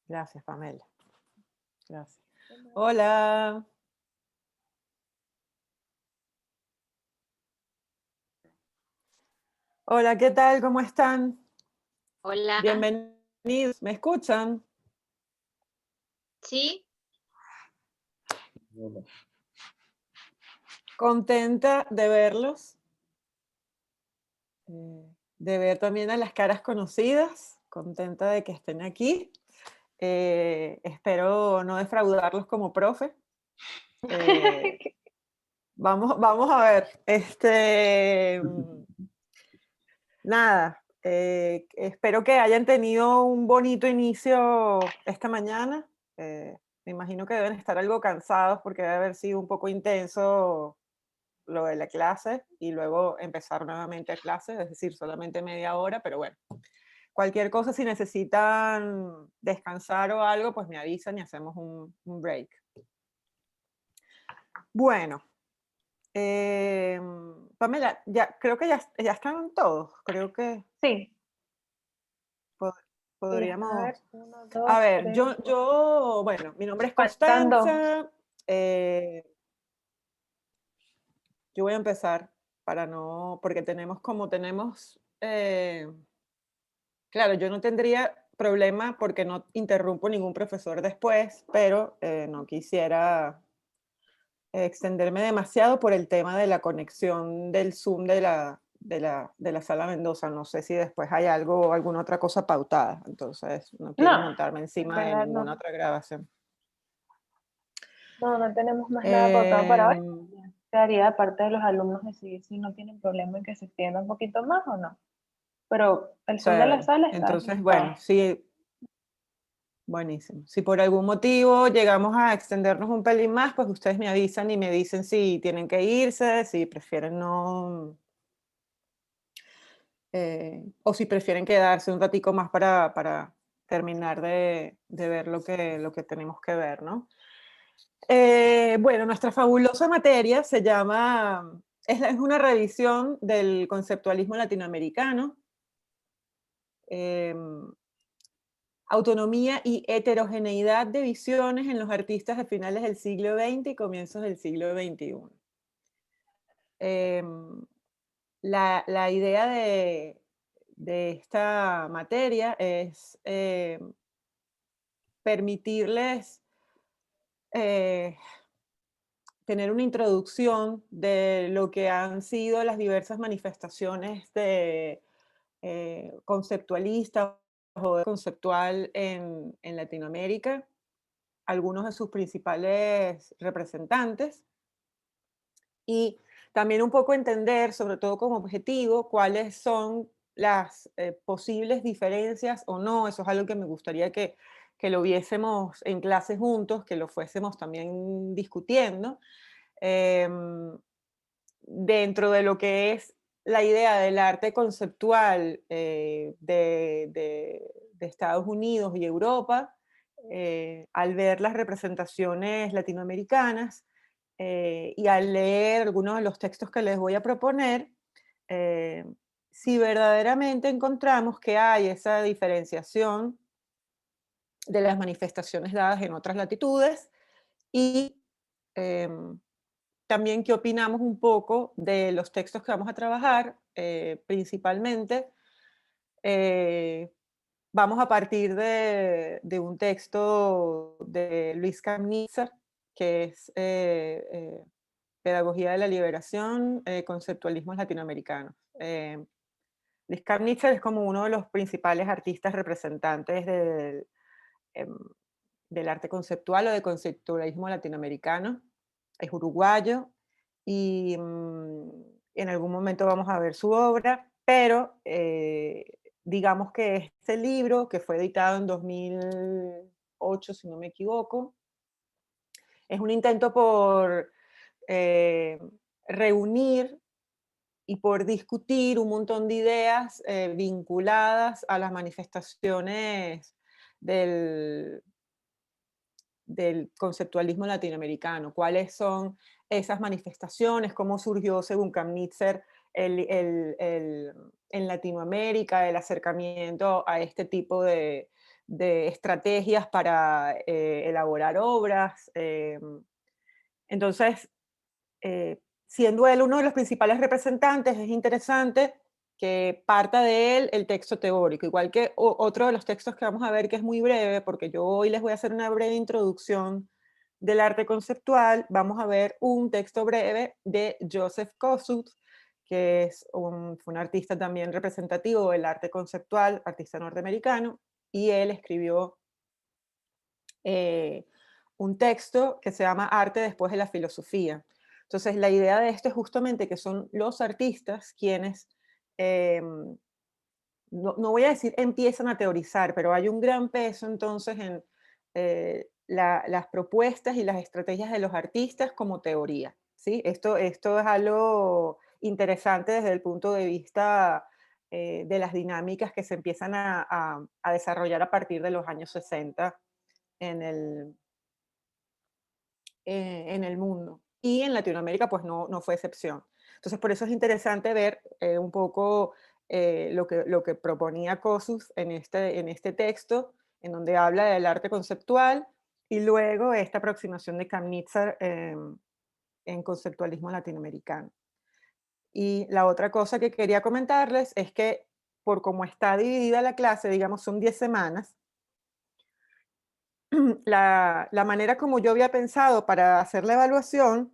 Gracias, Pamela. Gracias. Hola. Hola, ¿qué tal? ¿Cómo están? Hola, Bienvenidos. ¿Me escuchan? sí, Contenta de verlos, de ver también a las caras conocidas, contenta de que estén aquí. Espero no defraudarlos como profe. Eh, vamos a ver. Nada, espero que hayan tenido un bonito inicio esta mañana. Me imagino que deben estar algo cansados porque debe haber sido un poco intenso lo de la clase y luego empezar nuevamente a clase, es decir, solamente media hora, pero bueno, cualquier cosa, si necesitan descansar o algo, pues me avisan y hacemos un break. Bueno, Pamela, ya, creo que ya están todos, creo que sí. po- Y déjame ver, podríamos... uno, A dos, ver, tres. bueno, mi nombre es Faltan dos. Constanza, yo voy a empezar para no, porque tenemos, claro, yo no tendría problema porque no interrumpo ningún profesor después, pero no quisiera extenderme demasiado por el tema de la conexión del Zoom de la sala Mendoza. No sé si después hay alguna otra cosa pautada, entonces no quiero No, montarme en encima de verdad ninguna no. otra grabación. No, no tenemos más nada pautado para hoy. Em, Ya quedaría de parte de los alumnos decidir si no tienen problema en que se extienda un poquito más o no. Pero el Zoom de la Chévere. sala está Entonces, bueno, deshabilitado. sí, buenísimo. Si por algún motivo llegamos a extendernos un pelín más, pues ustedes me avisan y me dicen si tienen que irse, si prefieren no, o si prefieren quedarse un ratico más para terminar de ver lo que tenemos que ver, ¿no? Bueno, nuestra fabulosa materia se llama, es una revisión del conceptualismo latinoamericano. em, Autonomía y heterogeneidad de visiones en los artistas de finales del siglo XX y comienzos del siglo XXI. Em, la idea de esta materia es permitirles eh, tener una introducción de lo que han sido las diversas manifestaciones de conceptualistas o de conceptual en Latinoamérica, algunos de sus principales representantes, y también un poco entender, sobre todo como objetivo, cuáles son las posibles diferencias o no. Eso es algo que me gustaría que lo viésemos en clase juntos, que lo fuésemos también discutiendo, em, dentro de lo que es la idea del arte conceptual de Estados Unidos y Europa, al ver las representaciones latinoamericanas y al leer algunos de los textos que les voy a proponer, eh, si verdaderamente encontramos que hay esa diferenciación de las manifestaciones dadas en otras latitudes y em, también qué opinamos un poco de los textos que vamos a trabajar, principalmente. eh, Vamos a partir de un texto de Luis Kamnitzer, que es Pedagogía de la Liberación, Conceptualismos Latinoamericanos. Luis Kamnitzer es como uno de los principales artistas representantes em, del arte conceptual o de conceptualismo latinoamericano. Es uruguayo y en algún momento vamos a ver su obra, pero digamos que este libro, que fue editado en 2008, si no me equivoco, es un intento por eh, reunir y por discutir un montón de ideas vinculadas a las manifestaciones del, del conceptualismo latinoamericano, cuáles son esas manifestaciones, cómo surgió, según Kamnitzer, en Latinoamérica, el acercamiento a este tipo de estrategias para elaborar obras. Entonces, siendo él uno de los principales representantes, es interesante que parta de él el texto teórico, igual que otro de los textos que vamos a ver que es muy breve, porque yo hoy les voy a hacer una breve introducción del arte conceptual. Vamos a ver un texto breve de Joseph Kosuth, que es fue un artista también representativo del arte conceptual, artista norteamericano, y él escribió eh, un texto que se llama Arte después de la filosofía. Entonces, la idea de esto es justamente que son los artistas quienes, no voy a decir empiezan a teorizar, pero hay un gran peso entonces en las propuestas y las estrategias de los artistas como teoría. ¿Sí? Esto es algo interesante desde el punto de vista de las dinámicas que se empiezan a desarrollar a partir de los años 60 en en el mundo. Y en Latinoamérica, pues no fue excepción. Entonces, por eso es interesante ver un poco lo que proponía Kosuth en este texto, en donde habla del arte conceptual, y luego esta aproximación de Kamnitzer en conceptualismo latinoamericano. Y la otra cosa que quería comentarles es que por cómo está dividida la clase, digamos, son 10 semanas, la manera como yo había pensado para hacer la evaluación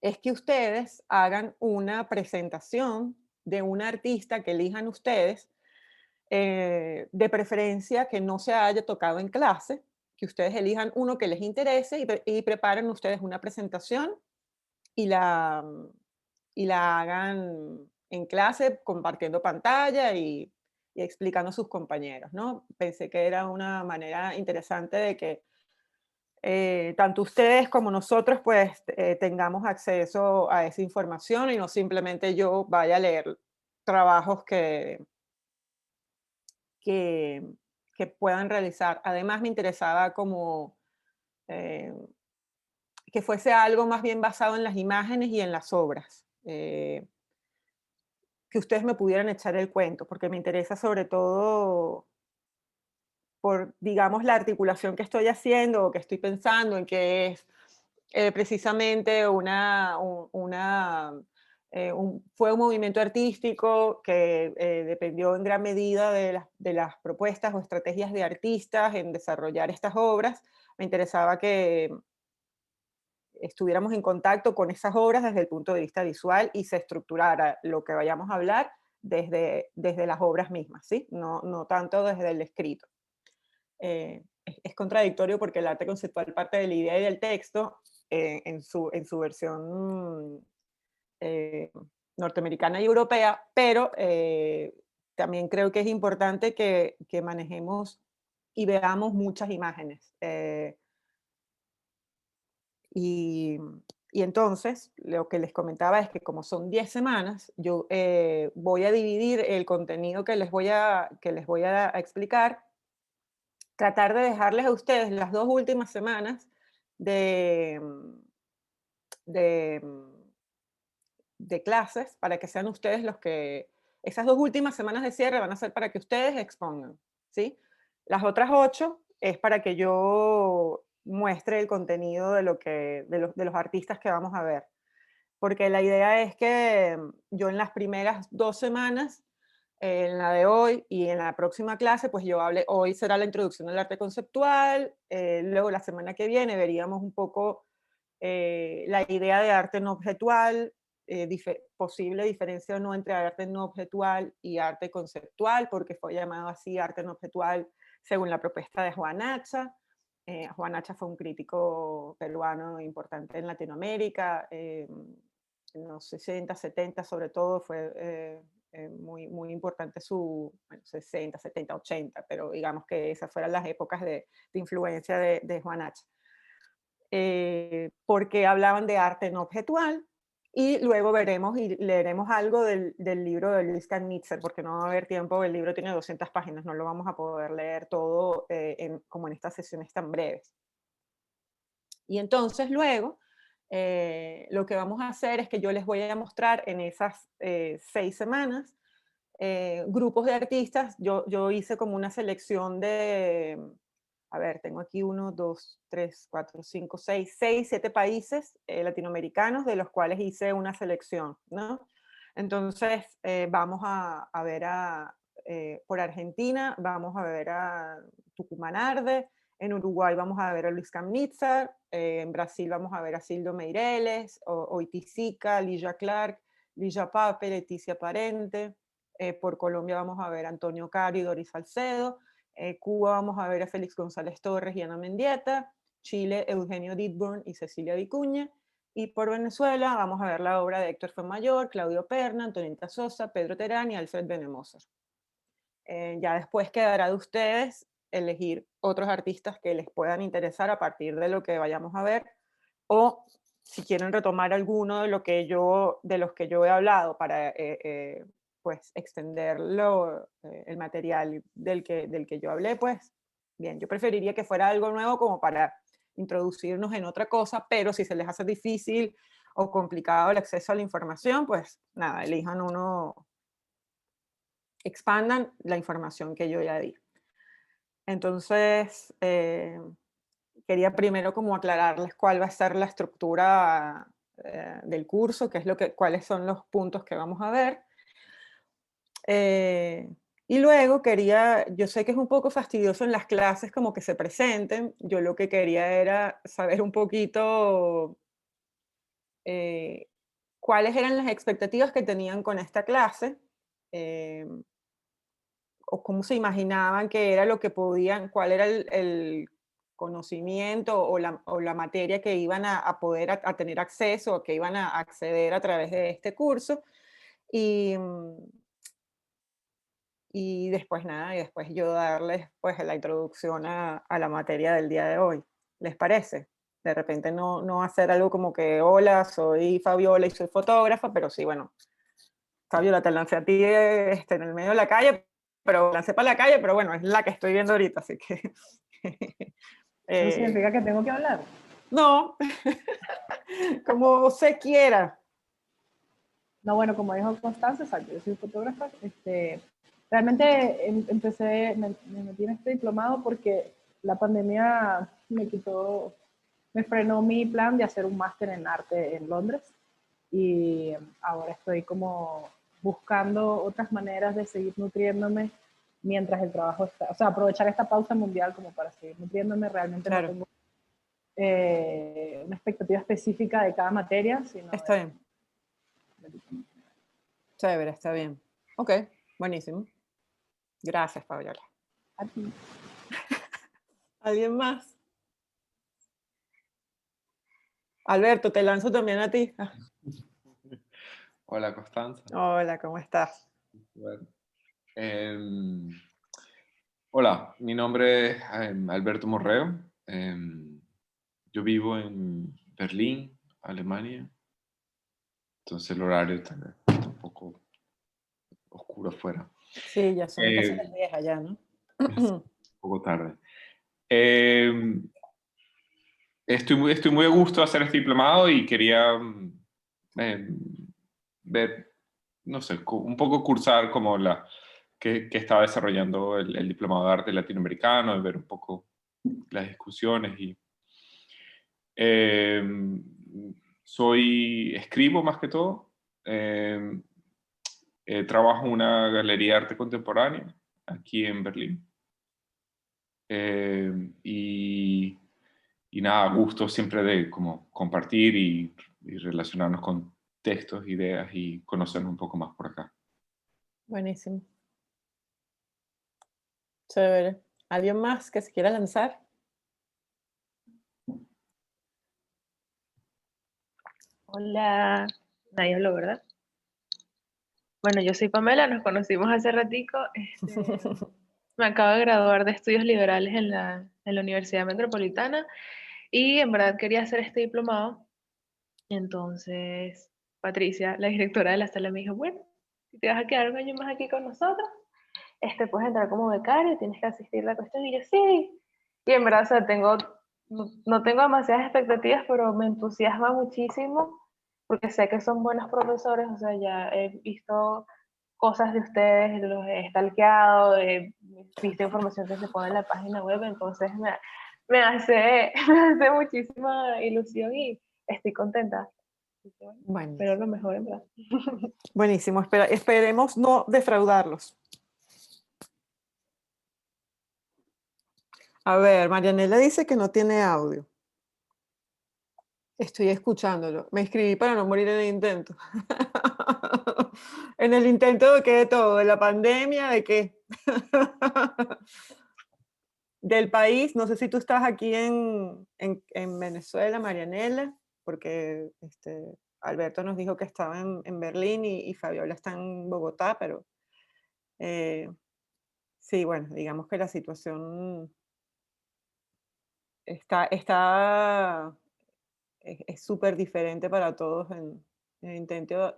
es que ustedes hagan una presentación de un artista que elijan ustedes, de preferencia que no se haya tocado en clase, que ustedes elijan uno que les interese y preparen ustedes una presentación y y la hagan en clase compartiendo pantalla y explicando a sus compañeros, ¿no? Pensé que era una manera interesante de que tanto ustedes como nosotros pues tengamos acceso a esa información y no simplemente yo vaya a leer trabajos que, que puedan realizar. Además me interesaba como eh, que fuese algo más bien basado en las imágenes y en las obras, que ustedes me pudieran echar el cuento, porque me interesa sobre todo por, digamos, la articulación que estoy haciendo o que estoy pensando en que es precisamente fue un movimiento artístico que dependió en gran medida de las propuestas o estrategias de artistas en desarrollar estas obras. Me interesaba que estuviéramos en contacto con esas obras desde el punto de vista visual y se estructurara lo que vayamos a hablar desde las obras mismas, ¿sí? No tanto desde el escrito. Es contradictorio porque el arte conceptual parte de la idea y del texto en su versión eh, norteamericana y europea, pero también creo que es importante que manejemos y veamos muchas imágenes. Y, y entonces, lo que les comentaba es que como son 10 semanas, yo voy a dividir el contenido que les voy a explicar, tratar de dejarles a ustedes las 2 últimas semanas de, de, de clases para que sean ustedes los que, esas 2 últimas semanas de cierre van a ser para que ustedes expongan, ¿sí? Las otras 8 es para que yo muestre el contenido de, de los artistas que vamos a ver. Porque la idea es que yo en las primeras 2 semanas, en la de hoy y en la próxima clase, pues yo hable, hoy será la introducción del arte conceptual, luego la semana que viene veríamos un poco la idea de arte no objetual, posible diferencia o no entre arte no objetual y arte conceptual, porque fue llamado así arte no objetual según la propuesta de Juan Hacha. Juan Hacha fue un crítico peruano importante en Latinoamérica, en los 60, 70 sobre todo, fue muy importante su, bueno, 60, 70, 80, pero digamos que esas fueron las épocas de influencia de Juan Hacha. Porque hablaban de arte no objetual, y luego veremos y leeremos algo del libro de Luis Kannitzer, porque no va a haber tiempo, el libro tiene 200 páginas, no lo vamos a poder leer todo como en estas sesiones tan breves. Y entonces luego Lo que vamos a hacer es que yo les voy a mostrar en esas 6 semanas grupos de artistas. Yo hice como una selección de, a ver, tengo aquí 1, 2, 3, 4, 5, 6, 6, 7 países latinoamericanos de los cuales hice una selección, ¿no? Entonces, vamos a ver por Argentina, vamos a ver a Tucumán Arde, en Uruguay vamos a ver a Luis Camnitzer, en Brasil vamos a ver a Silvio Meireles, Oiticica, Ligia Clark, Ligia Pape, Leticia Parente. Por Colombia vamos a ver a Antonio Caro y Doris Salcedo. Cuba vamos a ver a Félix González Torres y Ana Mendieta. Chile, Eugenio Dittborn y Cecilia Vicuña. Y por Venezuela vamos a ver la obra de Héctor Fuenmayor, Claudio Perna, Antonieta Sosa, Pedro Terán y Alfred Benemoser. Ya después quedará de ustedes elegir otros artistas que les puedan interesar a partir de lo que vayamos a ver, o si quieren retomar alguno de los que yo he hablado para pues extender el material del que yo hablé, pues bien, yo preferiría que fuera algo nuevo como para introducirnos en otra cosa, pero si se les hace difícil o complicado el acceso a la información, pues nada, elijan uno, expandan la información que yo ya di. Entonces, quería primero como aclararles cuál va a ser la estructura del curso, cuáles son los puntos que vamos a ver. Y luego yo sé que es un poco fastidioso en las clases como que se presenten, yo lo que quería era saber un poquito cuáles eran las expectativas que tenían con esta clase, eh, o cómo se imaginaban que era lo que podían, cuál era el conocimiento o la materia que iban a poder a tener acceso o que iban a acceder a través de este curso. Y, y después nada, y después yo darles pues la introducción a la materia del día de hoy. ¿Les parece? De repente no hacer algo como que, hola, soy Fabiola y soy fotógrafa, pero sí, bueno, Fabiola, te lancé a ti en el medio de la calle, pero lancé para la calle, pero bueno, es la que estoy viendo ahorita, así que... ¿Eso eh, significa que tengo que hablar? no, como se quiera. No, bueno, como dijo Constanza, exacto, yo soy fotógrafa. Realmente me metí en este diplomado porque la pandemia me frenó mi plan de hacer un máster en arte en Londres, y ahora estoy como buscando otras maneras de seguir nutriéndome mientras el trabajo está, o sea, aprovechar esta pausa mundial como para seguir nutriéndome. Realmente no Claro, tengo una expectativa específica de cada materia, sino está bien, chévere, está bien. Ok, buenísimo. Gracias, Fabiola. a ti. ¿Alguien más? Alberto, te lanzo también a ti. Hola, Constanza. Hola, ¿cómo estás? Bueno, em, hola, mi nombre es Alberto Morreo. Yo vivo en Berlín, Alemania. Entonces el horario está un poco oscuro afuera. Sí, ya son casi las Eh, 10 allá, ¿no? es un poco tarde. Em, estoy muy a gusto de hacer este diplomado y quería em, ver, no sé, un poco cursar como que estaba desarrollando el diplomado de arte latinoamericano, y ver un poco las discusiones. Y eh, escribo más que todo. Eh, Trabajo en una galería de arte contemporáneo aquí en Berlín. Y, y nada, gusto siempre de como compartir y relacionarnos con textos, ideas y conocernos un poco más por acá. Buenísimo. Chévere. ¿Alguien más que se quiera lanzar? Hola, nadie habló, ¿verdad? Bueno, yo soy Pamela, nos conocimos hace ratico. Me acabo de graduar de estudios liberales en la Universidad Metropolitana, y en verdad quería hacer este diplomado. Entonces, Patricia, la directora de la sala, me dijo, bueno, si te vas a quedar un año más aquí con nosotros, puedes entrar como becario, tienes que asistir la cuestión. Y yo, sí. Y en verdad, o sea, tengo no tengo demasiadas expectativas, pero me entusiasma muchísimo porque sé que son buenos profesores, o sea, ya he visto cosas de ustedes, los he stalkeado, he visto información que se pone en la página web, entonces me hace, me hace muchísima ilusión y estoy contenta. Así que, bueno, espero Buenísimo. lo mejor en verdad. Buenísimo. Esperemos no defraudarlos. A ver, Marianela dice que no tiene audio. Estoy escuchándolo. Me inscribí para no morir en el intento. ¿En el intento de qué? De todo, de la pandemia, ¿de qué? Del país. No sé si tú estás aquí en Venezuela, Marianela, porque Alberto nos dijo que estaba en Berlín y Fabiola está en Bogotá, pero sí, bueno, digamos que la situación está es súper diferente para todos en el intento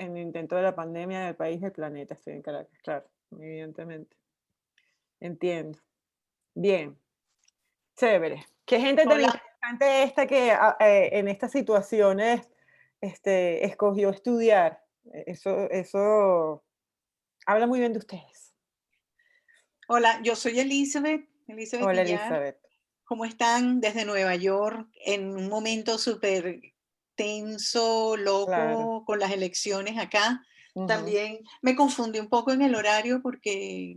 de la pandemia del país, del planeta. Estoy en Caracas, claro, evidentemente. Entiendo. Bien, chévere. Qué gente tan Hola, interesante esta que en estas situaciones escogió estudiar. Eso habla muy bien de ustedes. hola, yo soy Elizabeth Hola, Villar. Elizabeth. ¿Cómo están desde Nueva York en un momento súper tenso, Claro. loco, con las elecciones acá? Ujú. También me confundí un poco en el horario porque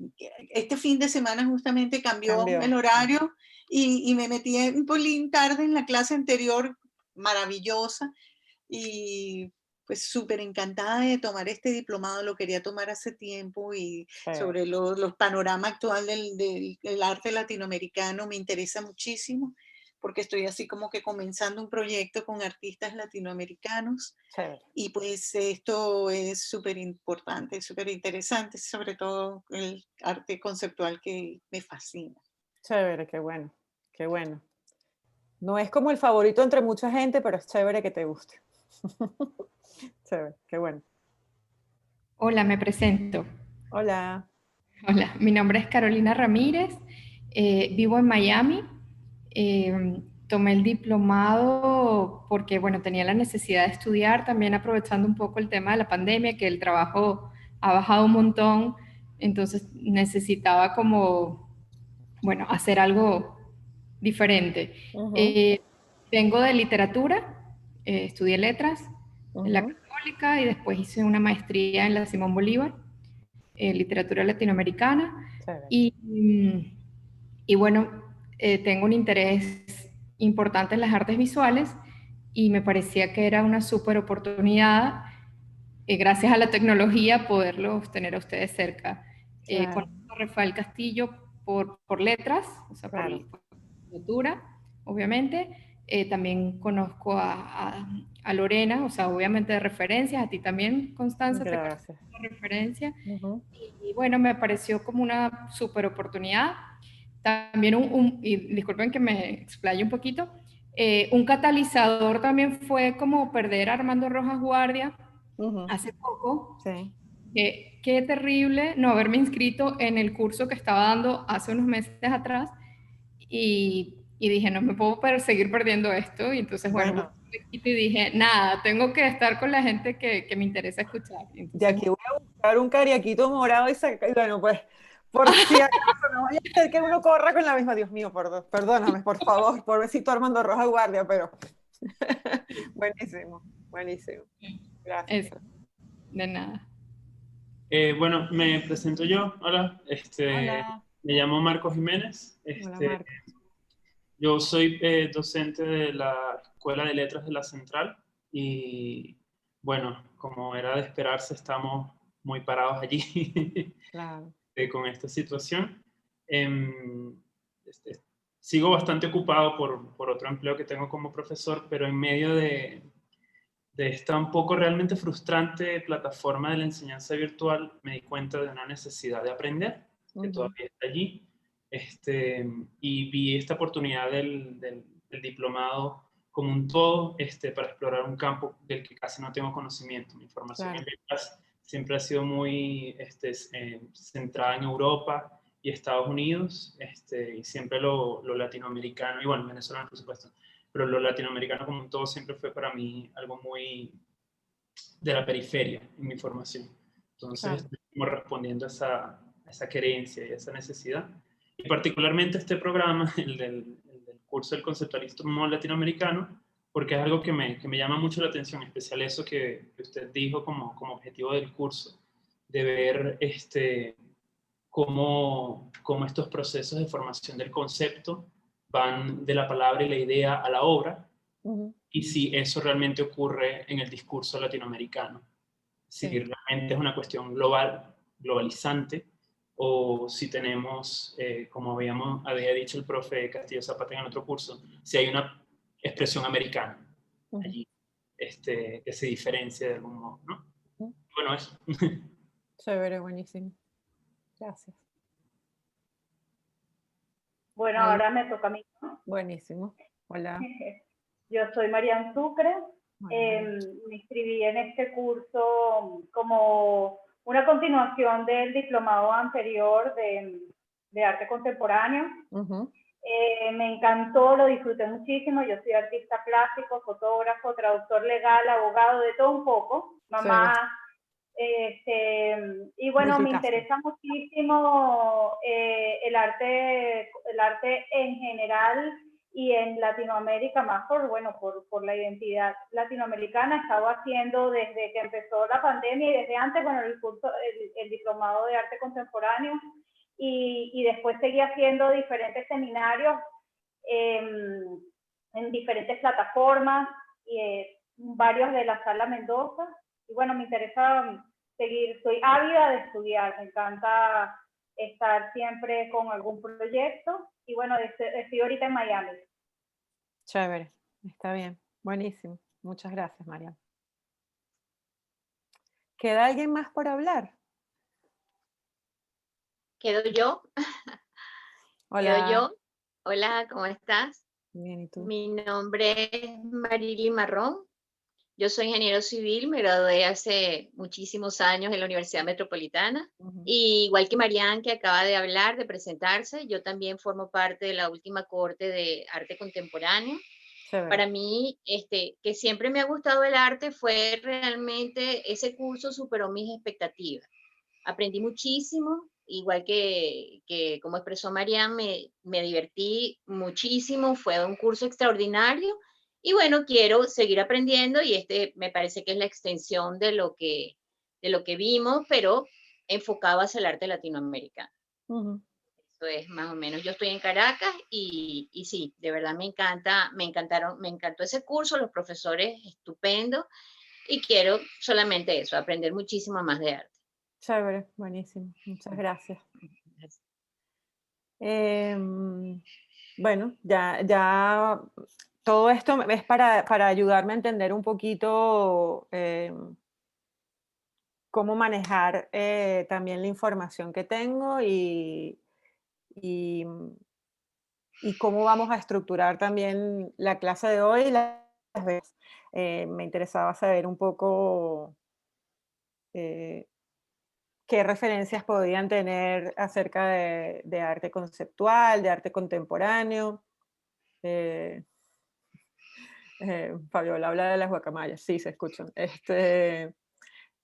este fin de semana justamente cambió el Cambió. horario y me metí un pelín tarde en la clase anterior, maravillosa, y pues súper encantada de tomar este diplomado, lo quería tomar hace tiempo y Chévere. sobre los panorama actual del arte latinoamericano me interesa muchísimo porque estoy así como que comenzando un proyecto con artistas latinoamericanos Chévere. y pues esto es súper importante, súper interesante, sobre todo el arte conceptual que me fascina. Chévere, qué bueno. Qué bueno. No es como el favorito entre mucha gente, pero es chévere que te guste. Chévere, qué bueno. Hola, me presento. Hola. Hola, mi nombre es Carolina Ramírez, vivo en Miami. Tomé el diplomado porque, bueno, tenía la necesidad de estudiar, también aprovechando un poco el tema de la pandemia, que el trabajo ha bajado un montón, entonces necesitaba como, bueno, hacer algo diferente. Ujú, Eh, Vengo de literatura, estudié letras en la ujú. Católica y después hice una maestría en la Simón Bolívar, literatura latinoamericana. Chévere. Y, y bueno, tengo un interés importante en las artes visuales y me parecía que era una súper oportunidad, gracias a la tecnología, poderlos tener a ustedes cerca. Claro, Conozco a Rafael Castillo por letras, o sea, claro. por literatura, obviamente. También conozco a Lorena, o sea, obviamente de referencias, a ti también, Constanza, te conozco Gracias. de referencia. Ujú, Y bueno, me pareció como una súper oportunidad. También y disculpen que me explaye un poquito, un catalizador también fue como perder a Armando Rojas Guardia ujú. hace poco. Sí, Qué terrible no haberme inscrito en el curso que estaba dando hace unos meses atrás y dije, no me puedo seguir perdiendo esto. Y entonces, bueno, bueno, busqué un poquito y dije, nada, tengo que estar con la gente que me interesa escuchar. Y de entonces, aquí voy a buscar un cariaquito morado y bueno, pues, por si acaso no vaya a ser que uno corra con la misma. Dios mío, perdóname, por favor, pobrecito Armando Rojas Guardia, pero buenísimo, buenísimo. Gracias. eso, de nada. Bueno, me presento yo. Hola, Hola. me llamo Marcos Jiménez. Hola, Marco. Yo soy docente de la Escuela de Letras de la Central y, bueno, como era de esperarse, estamos muy parados allí Claro. con esta situación. Em, este, Sigo bastante ocupado por otro empleo que tengo como profesor, pero en medio de esta un poco realmente frustrante plataforma de la enseñanza virtual, me di cuenta de una necesidad de aprender, que Ujú. todavía está allí, y vi esta oportunidad del diplomado como un todo para explorar un campo del que casi no tengo conocimiento. Mi formación en Claro. letras siempre ha sido muy centrada en Europa y Estados Unidos, y siempre lo latinoamericano, y bueno, venezolano por supuesto, pero lo latinoamericano como un todo siempre fue para mí algo muy de la periferia en mi formación. Entonces, Claro. como respondiendo a esa querencia y a esa necesidad. Y particularmente este programa, el del curso del conceptualismo latinoamericano, porque es algo que me llama mucho la atención, en especial eso que usted dijo como objetivo del curso, de ver cómo estos procesos de formación del concepto van de la palabra y la idea a la obra, Ujú. y si eso realmente ocurre en el discurso latinoamericano. Si Sí. realmente es una cuestión global, globalizante, o si tenemos, como había dicho el profe Castillo Zapata en otro curso, si hay una expresión americana Ujú. allí, que se diferencia de algún modo, ¿no? Ujú. Bueno, eso. Chévere, buenísimo. Gracias. Bueno, Ahí, ahora me toca a mí, ¿no? buenísimo. Hola. Yo soy Marian Sucre. Hola, María. Me inscribí en este curso como una continuación del diplomado anterior de arte contemporáneo. Ujú. Me encantó, lo disfruté muchísimo. Yo soy artista plástico, fotógrafo, traductor legal, abogado, de todo un poco. Chévere. Mamá. Y bueno, me Multitasking. interesa muchísimo el arte en general y en Latinoamérica más por la identidad latinoamericana. He estado haciendo desde que empezó la pandemia y desde antes, bueno, el diplomado de arte contemporáneo, y después seguí haciendo diferentes seminarios en diferentes plataformas, y varios de la Sala Mendoza. Y bueno, me interesa seguir, soy ávida de estudiar, me encanta estar siempre con algún proyecto, y bueno, estoy ahorita en Miami. Chévere. Está bien. Buenísimo. Muchas gracias, María. ¿Queda alguien más por hablar? ¿Quedo yo? ¿Quedo Hola. yo? Hola, ¿cómo estás? Bien, ¿y tú? Mi nombre es Marily Marrón. Yo soy ingeniero civil, me gradué hace muchísimos años en la Universidad Metropolitana. Ujú. Y igual que Marianne, que acaba de hablar, de presentarse, yo también formo parte de la última cohorte de arte contemporáneo. Chévere. Para mí, que siempre me ha gustado el arte, fue realmente ese curso superó mis expectativas. Aprendí muchísimo, igual que como expresó Marianne, me divertí muchísimo, fue un curso extraordinario y bueno, quiero seguir aprendiendo y me parece que es la extensión de lo que vimos, pero enfocado hacia el arte latinoamericano. Ujú. Eso es más o menos. Yo estoy en Caracas y sí, de verdad me encantó ese curso, los profesores estupendos y quiero solamente eso, aprender muchísimo más de arte. Chévere. Buenísimo. Muchas gracias. Gracias. Bueno, ya todo esto es para ayudarme a entender un poquito cómo manejar también la información que tengo y, y cómo vamos a estructurar también la clase de hoy y las veces. Me interesaba saber un poco eh, qué referencias podían tener acerca de arte conceptual, de arte contemporáneo. eh, Fabiola habla de las guacamayas, sí, se escuchan.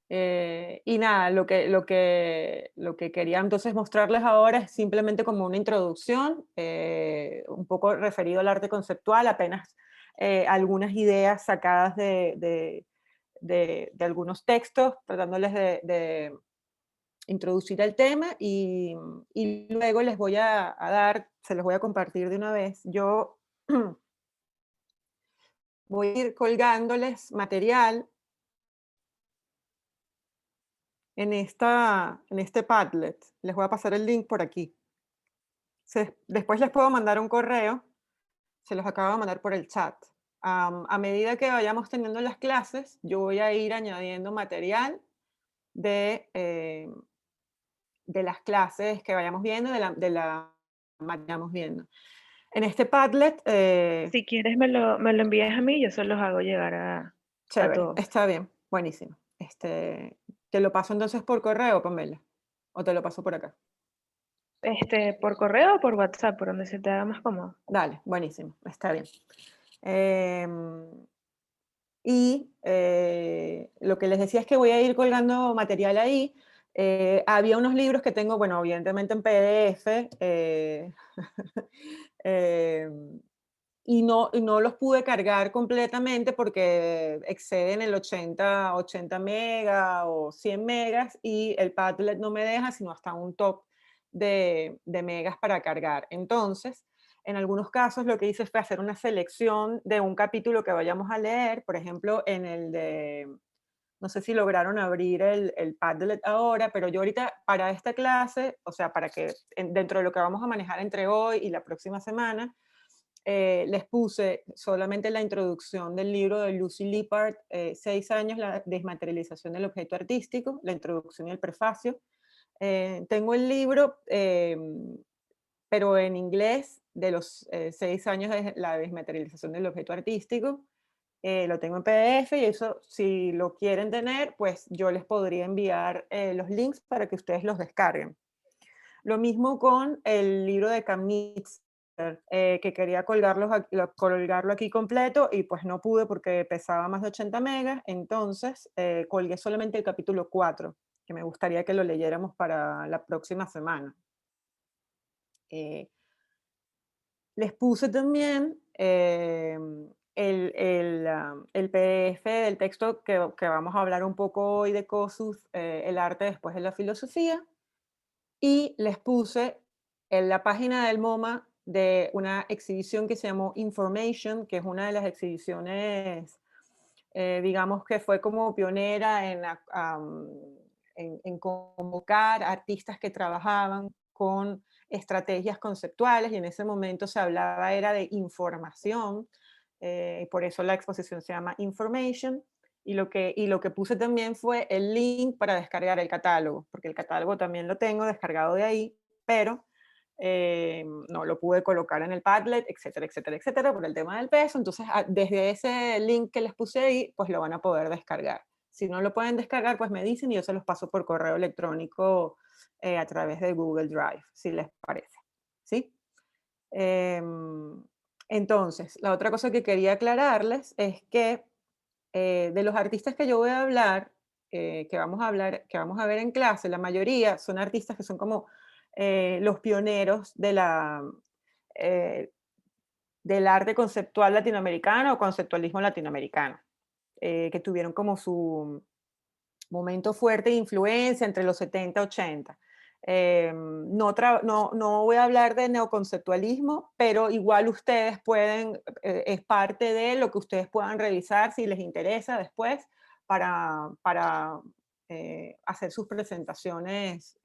Y nada, lo que quería entonces mostrarles ahora es simplemente como una introducción, un poco referido al arte conceptual, apenas algunas ideas sacadas de algunos textos, tratándoles de introducir el tema y luego les voy a dar, se los voy a compartir de una vez. Yo voy a ir colgándoles material en este Padlet. Les voy a pasar el link por aquí. Después les puedo mandar un correo, se los acabo de mandar por el chat. A medida que vayamos teniendo las clases, yo voy a ir añadiendo material de las clases que vayamos viendo, vayamos viendo. En este Padlet, Si quieres me lo envías a mí, yo se los hago llegar a chévere, todos. está bien, buenísimo. ¿Te lo paso entonces por correo, Pamela? ¿O te lo paso por acá? ¿Por correo o por WhatsApp, por donde se te haga más cómodo? Dale, buenísimo, está bien. Lo que les decía es que voy a ir colgando material ahí. Había unos libros que tengo, bueno, evidentemente en PDF, y no los pude cargar completamente porque exceden el 80 megas o 100 megas y el Padlet no me deja sino hasta un top de megas para cargar. Entonces, en algunos casos lo que hice fue hacer una selección de un capítulo que vayamos a leer, por ejemplo, en el de, no sé si lograron abrir el Padlet ahora, pero yo ahorita para esta clase, o sea, para que dentro de lo que vamos a manejar entre hoy y la próxima semana, les puse solamente la introducción del libro de Lucy Lippard, 6 años, la desmaterialización del objeto artístico, la introducción y el prefacio. Tengo el libro, pero en inglés, de los 6 años de la desmaterialización del objeto artístico. Lo tengo en PDF y eso, si lo quieren tener, pues yo les podría enviar los links para que ustedes los descarguen. Lo mismo con el libro de Kamenetz, que quería colgarlo aquí completo y pues no pude porque pesaba más de 80 megas, entonces colgué solamente el capítulo 4, que me gustaría que lo leyéramos para la próxima semana. Les puse también el PDF del texto que vamos a hablar un poco hoy de Kossuth, el arte después de la filosofía, y les puse en la página del MoMA de una exhibición que se llamó Information, que es una de las exhibiciones, digamos que fue como pionera en convocar artistas que trabajaban con estrategias conceptuales, y en ese momento se hablaba era de información, por eso la exposición se llama Information. Y lo que puse también fue el link para descargar el catálogo, porque el catálogo también lo tengo descargado de ahí, pero no lo pude colocar en el Padlet, etcétera, etcétera, etcétera, por el tema del peso. Entonces, desde ese link que les puse ahí, pues lo van a poder descargar. Si no lo pueden descargar, pues me dicen y yo se los paso por correo electrónico a través de Google Drive, si les parece. ¿Sí? Entonces, la otra cosa que quería aclararles es que de los artistas que yo voy a hablar, que vamos a ver en clase, la mayoría son artistas que son como los pioneros de del arte conceptual latinoamericano o conceptualismo latinoamericano, que tuvieron como su momento fuerte de influencia entre los 70 y 80. No voy a hablar de neoconceptualismo, pero igual ustedes pueden, es parte de lo que ustedes puedan revisar si les interesa después para hacer sus presentaciones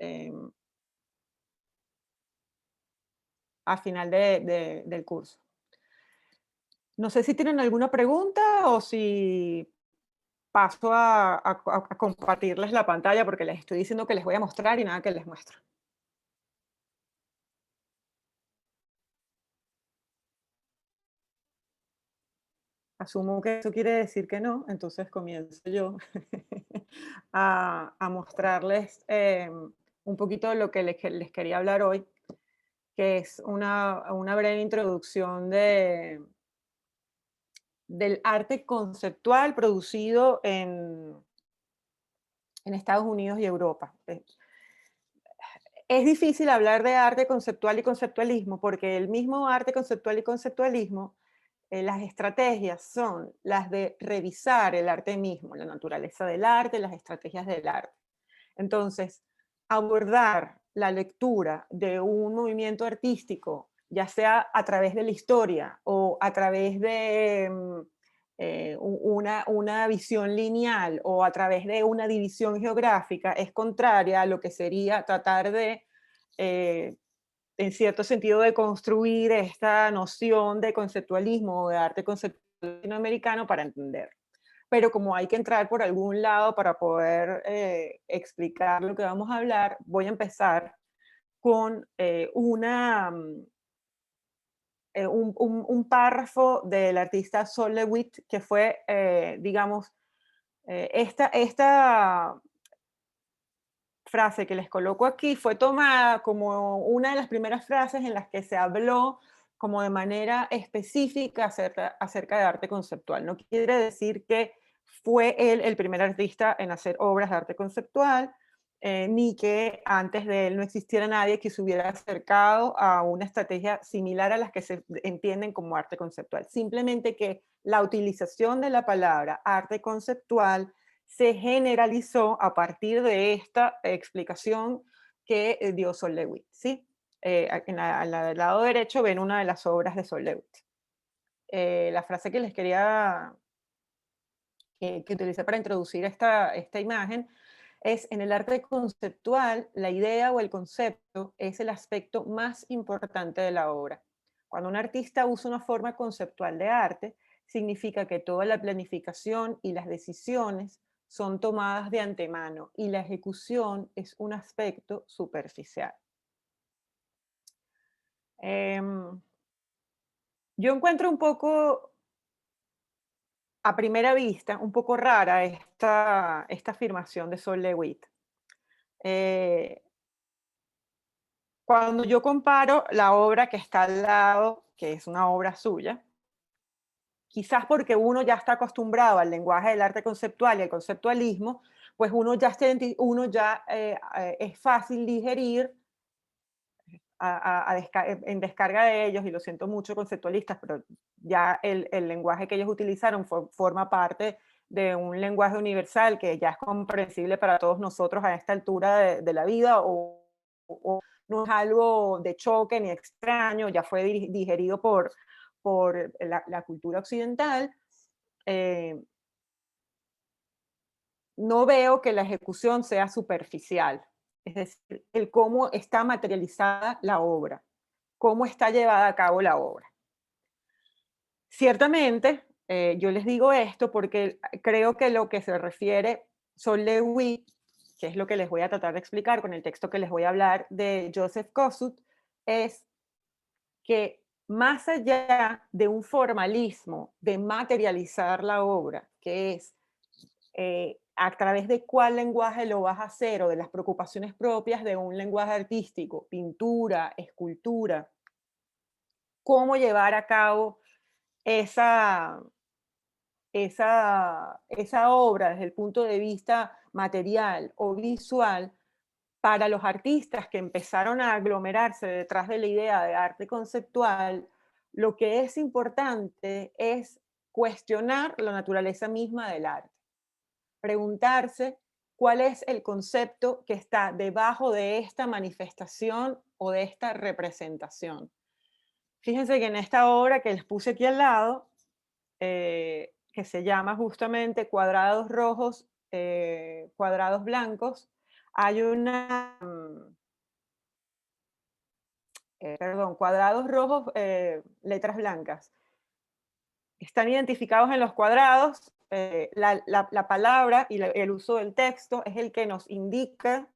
al final del curso. No sé si tienen alguna pregunta o si paso a compartirles la pantalla porque les estoy diciendo que les voy a mostrar y nada que les muestro. Asumo que eso quiere decir que no, entonces comienzo yo a mostrarles un poquito de lo que les quería hablar hoy, que es una breve introducción del arte conceptual producido en Estados Unidos y Europa. Es difícil hablar de arte conceptual y conceptualismo porque el mismo arte conceptual y conceptualismo, las estrategias son las de revisar el arte mismo, la naturaleza del arte, las estrategias del arte. Entonces, abordar la lectura de un movimiento artístico, ya sea a través de la historia o a través de una visión lineal o a través de una división geográfica, es contraria a lo que sería tratar de, en cierto sentido, de construir esta noción de conceptualismo o de arte conceptual latinoamericano para entender. Pero como hay que entrar por algún lado para poder explicar lo que vamos a hablar, voy a empezar con un párrafo del artista Sol LeWitt, que fue, digamos, esta frase que les coloco aquí fue tomada como una de las primeras frases en las que se habló como de manera específica acerca de arte conceptual. No quiere decir que fue él el primer artista en hacer obras de arte conceptual, ni que antes de él no existiera nadie que se hubiera acercado a una estrategia similar a las que se entienden como arte conceptual. Simplemente que la utilización de la palabra arte conceptual se generalizó a partir de esta explicación que dio Sol LeWitt, ¿sí? Al lado derecho ven una de las obras de Sol LeWitt. La frase que les quería que utilicé para introducir esta imagen es: en el arte conceptual, la idea o el concepto es el aspecto más importante de la obra. Cuando un artista usa una forma conceptual de arte, significa que toda la planificación y las decisiones son tomadas de antemano y la ejecución es un aspecto superficial. Yo encuentro un poco, a primera vista, un poco rara esta afirmación de Sol LeWitt. Cuando yo comparo la obra que está al lado, que es una obra suya, quizás porque uno ya está acostumbrado al lenguaje del arte conceptual y al conceptualismo, pues uno ya es fácil digerir en descarga de ellos, y lo siento mucho conceptualistas, pero ya el lenguaje que ellos utilizaron forma parte de un lenguaje universal que ya es comprensible para todos nosotros a esta altura de la vida, o no es algo de choque ni extraño, ya fue digerido por la cultura occidental. No veo que la ejecución sea superficial, es decir, el cómo está materializada la obra, cómo está llevada a cabo la obra. Ciertamente, yo les digo esto porque creo que lo que se refiere Sol LeWitt, que es lo que les voy a tratar de explicar con el texto que les voy a hablar de Joseph Kosuth, es que más allá de un formalismo de materializar la obra, que es a través de cuál lenguaje lo vas a hacer, o de las preocupaciones propias de un lenguaje artístico, pintura, escultura, cómo llevar a cabo esa obra desde el punto de vista material o visual. Para los artistas que empezaron a aglomerarse detrás de la idea de arte conceptual, lo que es importante es cuestionar la naturaleza misma del arte. Preguntarse cuál es el concepto que está debajo de esta manifestación o de esta representación. Fíjense que en esta obra que les puse aquí al lado, que se llama justamente Cuadrados Rojos, Cuadrados Blancos, hay cuadrados rojos, letras blancas. Están identificados en los cuadrados. La palabra y el uso del texto es el que nos indica: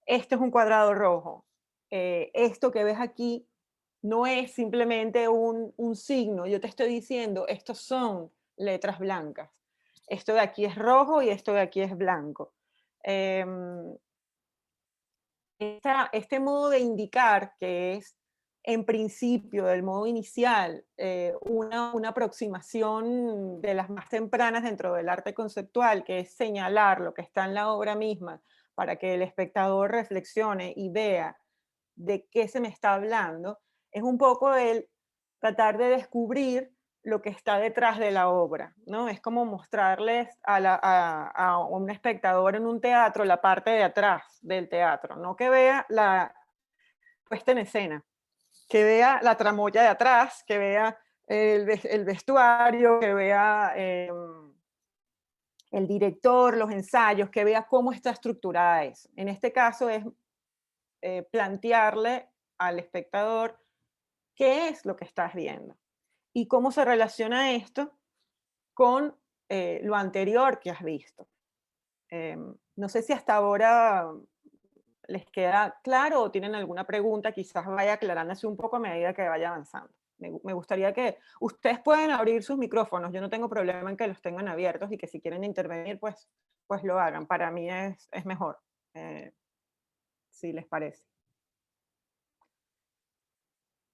este es un cuadrado rojo. Esto que ves aquí no es simplemente un signo. Yo te estoy diciendo, estos son letras blancas. Esto de aquí es rojo y esto de aquí es blanco. Este modo de indicar, que es en principio del modo inicial una aproximación de las más tempranas dentro del arte conceptual, que es señalar lo que está en la obra misma para que el espectador reflexione y vea de qué se me está hablando, es un poco el tratar de descubrir lo que está detrás de la obra, ¿no? Es como mostrarles a un espectador en un teatro la parte de atrás del teatro, no que vea la puesta en escena, que vea la tramoya de atrás, que vea el vestuario, que vea el director, los ensayos, que vea cómo está estructurada eso. En este caso es plantearle al espectador qué es lo que estás viendo y cómo se relaciona esto con lo anterior que has visto. No sé si hasta ahora les queda claro o tienen alguna pregunta, quizás vaya aclarándose un poco a medida que vaya avanzando. Me gustaría que ustedes pueden abrir sus micrófonos, yo no tengo problema en que los tengan abiertos, y que si quieren intervenir, pues lo hagan. Para mí es mejor. si les parece.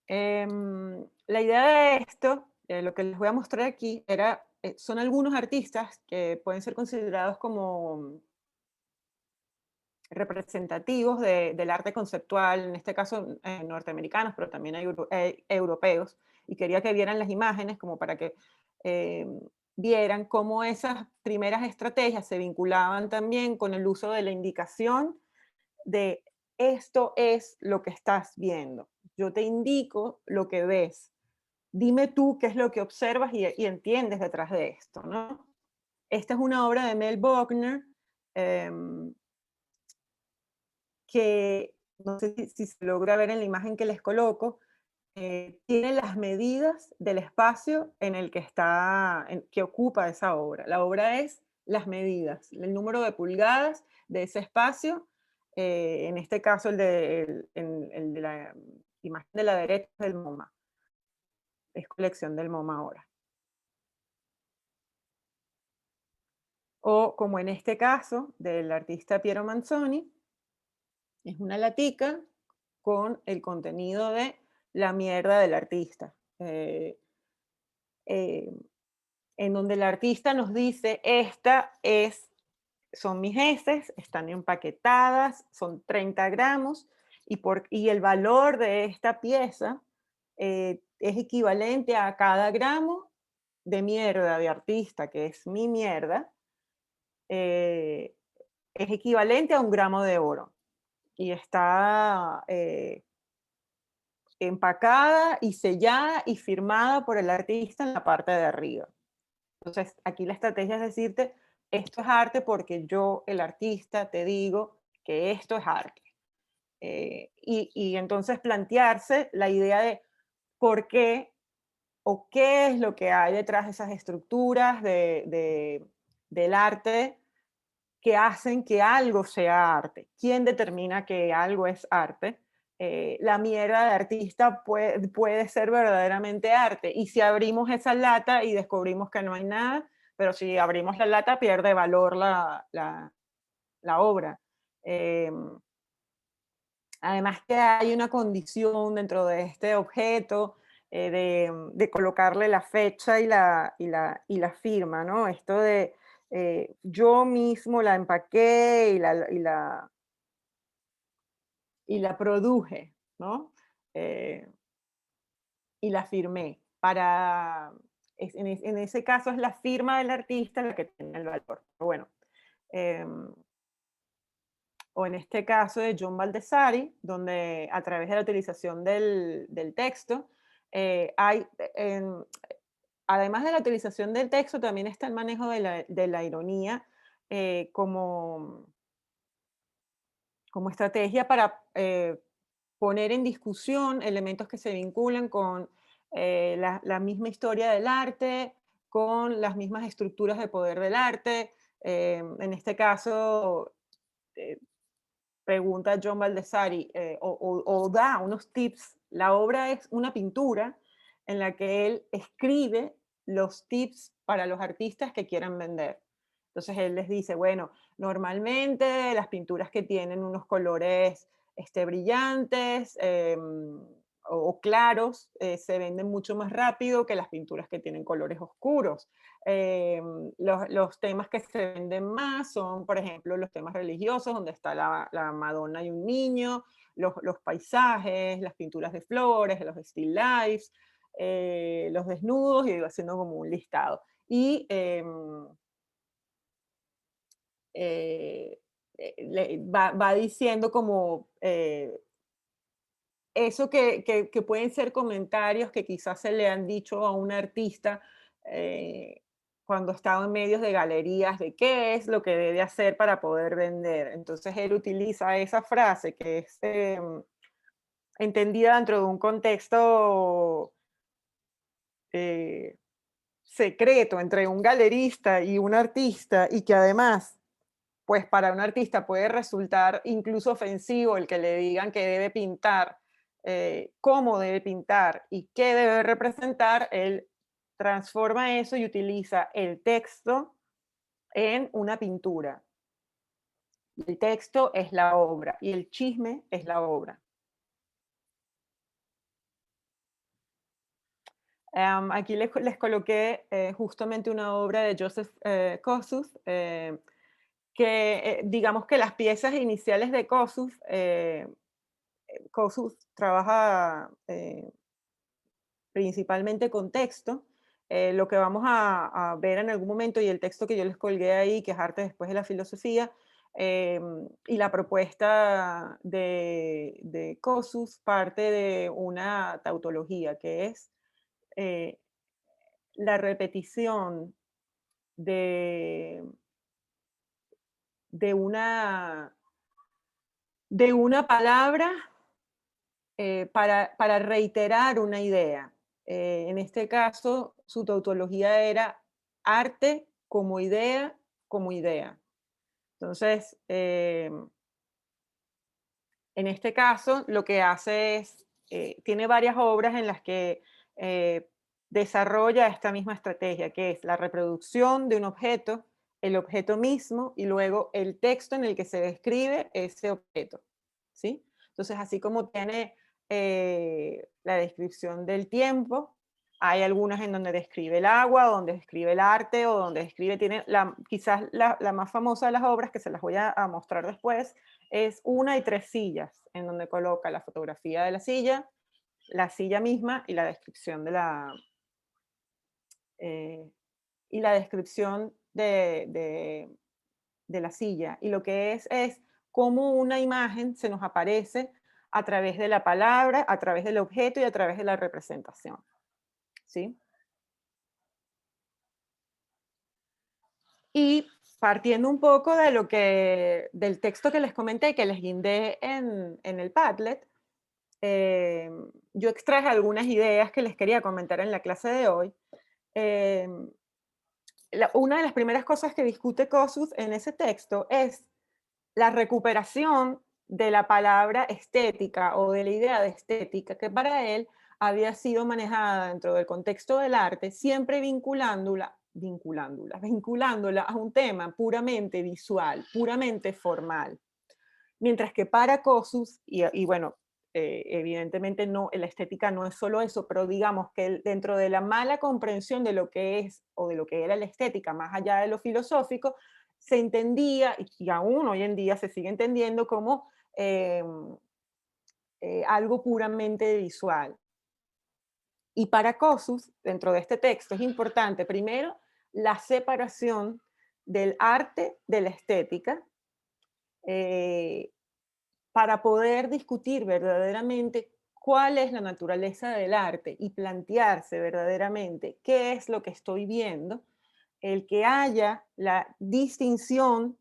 La idea de esto, lo que les voy a mostrar aquí, son algunos artistas que pueden ser considerados como representativos del arte conceptual, en este caso norteamericanos, pero también hay europeos, y quería que vieran las imágenes como para que vieran cómo esas primeras estrategias se vinculaban también con el uso de la indicación de esto es lo que estás viendo. Yo te indico lo que ves. Dime tú qué es lo que observas y entiendes detrás de esto, ¿no? Esta es una obra de Mel Bochner, que no sé si se logra ver en la imagen que les coloco, tiene las medidas del espacio en el que que ocupa esa obra. La obra es las medidas, el número de pulgadas de ese espacio, en este caso el de la imagen de la derecha del MoMA. Es colección del MoMA ahora. O como en este caso del artista Piero Manzoni, es una latica con el contenido de la mierda del artista. En donde el artista nos dice, son mis heces, están empaquetadas, son 30 gramos, y el valor de esta pieza es equivalente a cada gramo de mierda de artista, que es mi mierda, es equivalente a 1 gramo de oro. Y está empacada y sellada y firmada por el artista en la parte de arriba. Entonces, aquí la estrategia es decirte, esto es arte porque yo, el artista, te digo que esto es arte. Y entonces plantearse la idea de por qué o qué es lo que hay detrás de esas estructuras del arte que hacen que algo sea arte. ¿Quién determina que algo es arte? La mierda de artista puede ser verdaderamente arte. Y si abrimos esa lata y descubrimos que no hay nada, pero si abrimos la lata pierde valor la obra. Además que hay una condición dentro de este objeto de colocarle la fecha y la firma, ¿no? Esto de yo mismo la empaqué y la produje, ¿no? Y la firmé. En ese caso es la firma del artista la que tiene el valor. Pero bueno, o en este caso de John Baldessari, donde a través de la utilización del texto, además de la utilización del texto, también está el manejo de la ironía como estrategia para poner en discusión elementos que se vinculan con la misma historia del arte, con las mismas estructuras de poder del arte. En este caso, pregunta John Baldessari, o da unos tips. La obra es una pintura en la que él escribe los tips para los artistas que quieran vender. Entonces él les dice, bueno, normalmente las pinturas que tienen unos colores brillantes o claros se venden mucho más rápido que las pinturas que tienen colores oscuros. Los temas que se venden más son, por ejemplo, los temas religiosos, donde está la Madonna y un niño, los paisajes, las pinturas de flores, los still lifes, los desnudos, y iba haciendo como un listado. Y va diciendo como eso que pueden ser comentarios que quizás se le han dicho a un artista cuando estaba en medios de galerías de qué es lo que debe hacer para poder vender. Entonces él utiliza esa frase que es entendida dentro de un contexto secreto entre un galerista y un artista, y que además, pues para un artista puede resultar incluso ofensivo el que le digan que debe pintar, cómo debe pintar y qué debe representar. Él transforma eso y utiliza el texto en una pintura. El texto es la obra y el chisme es la obra. Aquí les coloqué justamente una obra de Joseph Kosuth, que digamos que las piezas iniciales de Kosuth, Kosuth trabaja principalmente con texto. Lo que vamos a ver en algún momento, y el texto que yo les colgué ahí, que es Arte después de la filosofía, y la propuesta de Kosuth parte de una tautología, que es la repetición de, de una palabra para reiterar una idea. En este caso, su tautología era arte como idea, como idea. Entonces, en este caso, lo que hace es, tiene varias obras en las que desarrolla esta misma estrategia, que es la reproducción de un objeto, el objeto mismo y luego el texto en el que se describe ese objeto, ¿sí? Entonces, así como tiene la descripción del tiempo, hay algunas en donde describe el agua, donde describe el arte, o donde describe, quizás la más famosa de las obras, que se las voy a mostrar después, es 1 y 3 sillas, en donde coloca la fotografía de la silla misma y la descripción de la silla. Y lo que es cómo una imagen se nos aparece a través de la palabra, a través del objeto y a través de la representación. ¿Sí? Y partiendo un poco del texto que les comenté, que les guindé en el Padlet, yo extraje algunas ideas que les quería comentar en la clase de hoy. Una de las primeras cosas que discute Kosuth en ese texto es la recuperación de la palabra estética o de la idea de estética, que para él había sido manejada dentro del contexto del arte, siempre vinculándola a un tema puramente visual, puramente formal. Mientras que para Kosuth, y bueno, evidentemente no, la estética no es solo eso, pero digamos que dentro de la mala comprensión de lo que es o de lo que era la estética, más allá de lo filosófico, se entendía, y aún hoy en día se sigue entendiendo como algo puramente visual. Y para Kosuth, dentro de este texto, es importante, primero, la separación del arte de la estética, para poder discutir verdaderamente cuál es la naturaleza del arte y plantearse verdaderamente qué es lo que estoy viendo, el que haya la distinción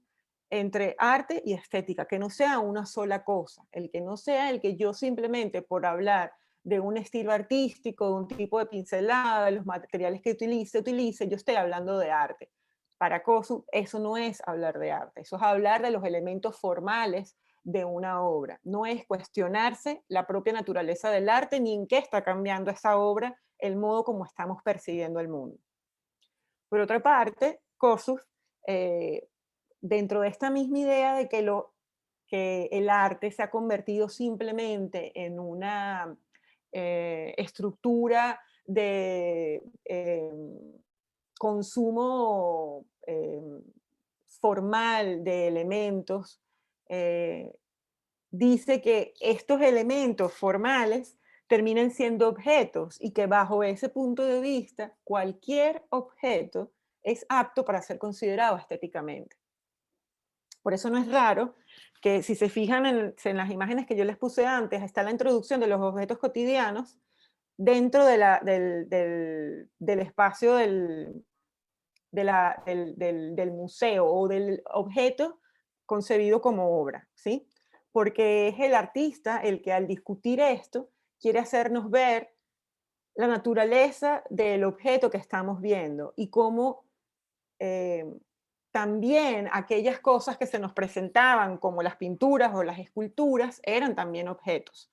entre arte y estética, que no sea una sola cosa, el que no sea el que yo simplemente por hablar de un estilo artístico, de un tipo de pincelada, de los materiales que utilice, yo estoy hablando de arte. Para Kosuth eso no es hablar de arte, eso es hablar de los elementos formales de una obra. No es cuestionarse la propia naturaleza del arte ni en qué está cambiando esa obra el modo como estamos percibiendo el mundo. Por otra parte, Kosuth, dentro de esta misma idea de que el arte se ha convertido simplemente en una estructura de consumo formal de elementos, dice que estos elementos formales terminan siendo objetos y que bajo ese punto de vista cualquier objeto es apto para ser considerado estéticamente. Por eso no es raro que si se fijan en las imágenes que yo les puse antes, está la introducción de los objetos cotidianos dentro del espacio del museo o del objeto concebido como obra, ¿sí? Porque es el artista el que al discutir esto quiere hacernos ver la naturaleza del objeto que estamos viendo y cómo también aquellas cosas que se nos presentaban como las pinturas o las esculturas eran también objetos.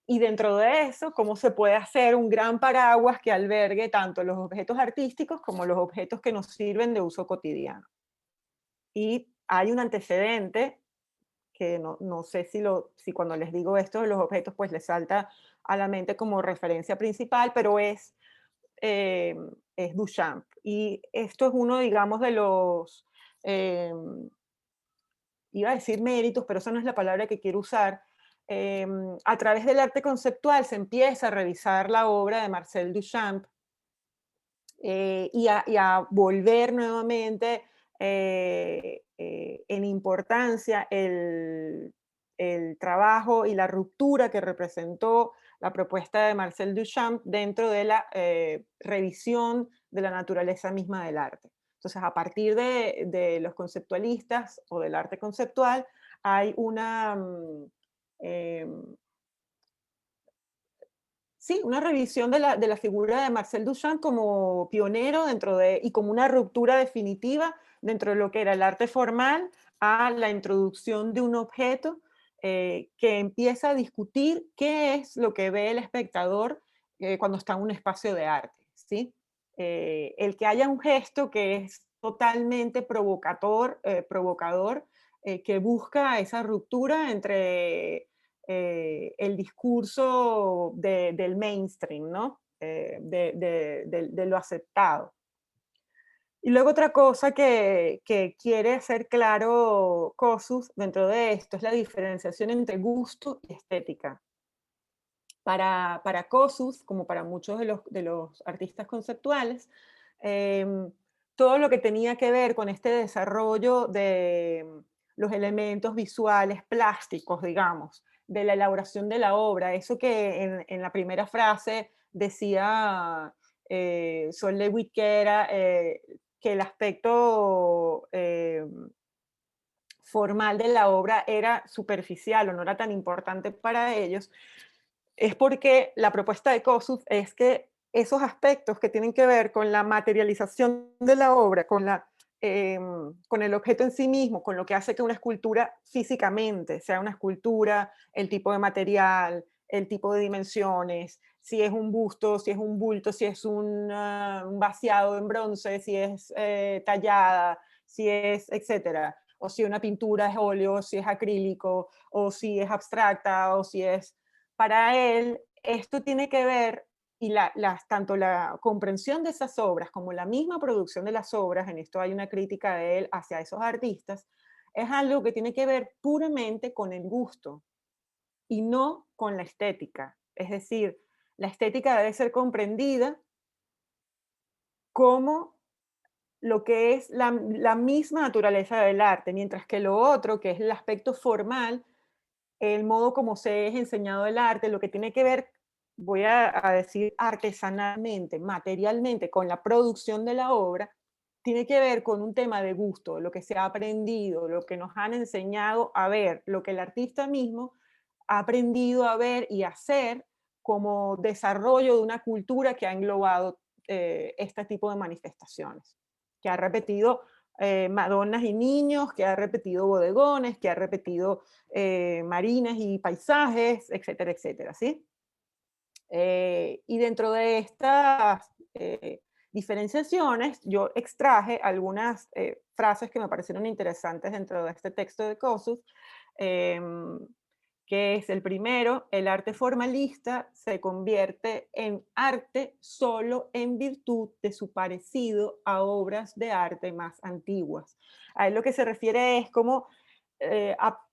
Y dentro de eso, cómo se puede hacer un gran paraguas que albergue tanto los objetos artísticos como los objetos que nos sirven de uso cotidiano. Y hay un antecedente que no sé si cuando les digo esto de los objetos, pues les salta a la mente como referencia principal, pero es Duchamp. Y esto es uno, digamos, de los, iba a decir méritos, pero esa no es la palabra que quiero usar. A través del arte conceptual se empieza a revisar la obra de Marcel Duchamp y a volver nuevamente en importancia el trabajo y la ruptura que representó la propuesta de Marcel Duchamp dentro de la revisión de la naturaleza misma del arte. Entonces, a partir de los conceptualistas o del arte conceptual, hay una sí, una revisión de la figura de Marcel Duchamp como pionero y como una ruptura definitiva dentro de lo que era el arte formal a la introducción de un objeto que empieza a discutir qué es lo que ve el espectador cuando está en un espacio de arte, ¿sí? El que haya un gesto que es totalmente provocador, que busca esa ruptura entre el discurso del mainstream, ¿no? De lo aceptado. Y luego otra cosa que quiere hacer claro Kossuth dentro de esto es la diferenciación entre gusto y estética. Para Kossuth, como para muchos de los artistas conceptuales, todo lo que tenía que ver con este desarrollo de los elementos visuales plásticos, digamos, de la elaboración de la obra, eso que en la primera frase decía Sol Lewitt, que era que el aspecto formal de la obra era superficial o no era tan importante para ellos, es porque la propuesta de Kossuth es que esos aspectos que tienen que ver con la materialización de la obra, con el objeto en sí mismo, con lo que hace que una escultura físicamente sea una escultura, el tipo de material, el tipo de dimensiones, si es un busto, si es un bulto, si es un vaciado en bronce, si es tallada, si es, etcétera, o si una pintura es óleo, si es acrílico, o si es abstracta, o si es... Para él, esto tiene que ver, y tanto la comprensión de esas obras como la misma producción de las obras, en esto hay una crítica de él hacia esos artistas, es algo que tiene que ver puramente con el gusto y no con la estética. Es decir, la estética debe ser comprendida como lo que es la misma naturaleza del arte, mientras que lo otro, que es el aspecto formal, el modo como se es enseñado el arte, lo que tiene que ver, voy a decir artesanalmente, materialmente, con la producción de la obra, tiene que ver con un tema de gusto, lo que se ha aprendido, lo que nos han enseñado a ver, lo que el artista mismo ha aprendido a ver y a hacer como desarrollo de una cultura que ha englobado este tipo de manifestaciones, que ha repetido Madonnas y niños, que ha repetido bodegones, que ha repetido marinas y paisajes, etcétera, etcétera, ¿sí? Y dentro de estas diferenciaciones, yo extraje algunas frases que me parecieron interesantes dentro de este texto de Kossuth, que es el primero: el arte formalista se convierte en arte solo en virtud de su parecido a obras de arte más antiguas. A él lo que se refiere es como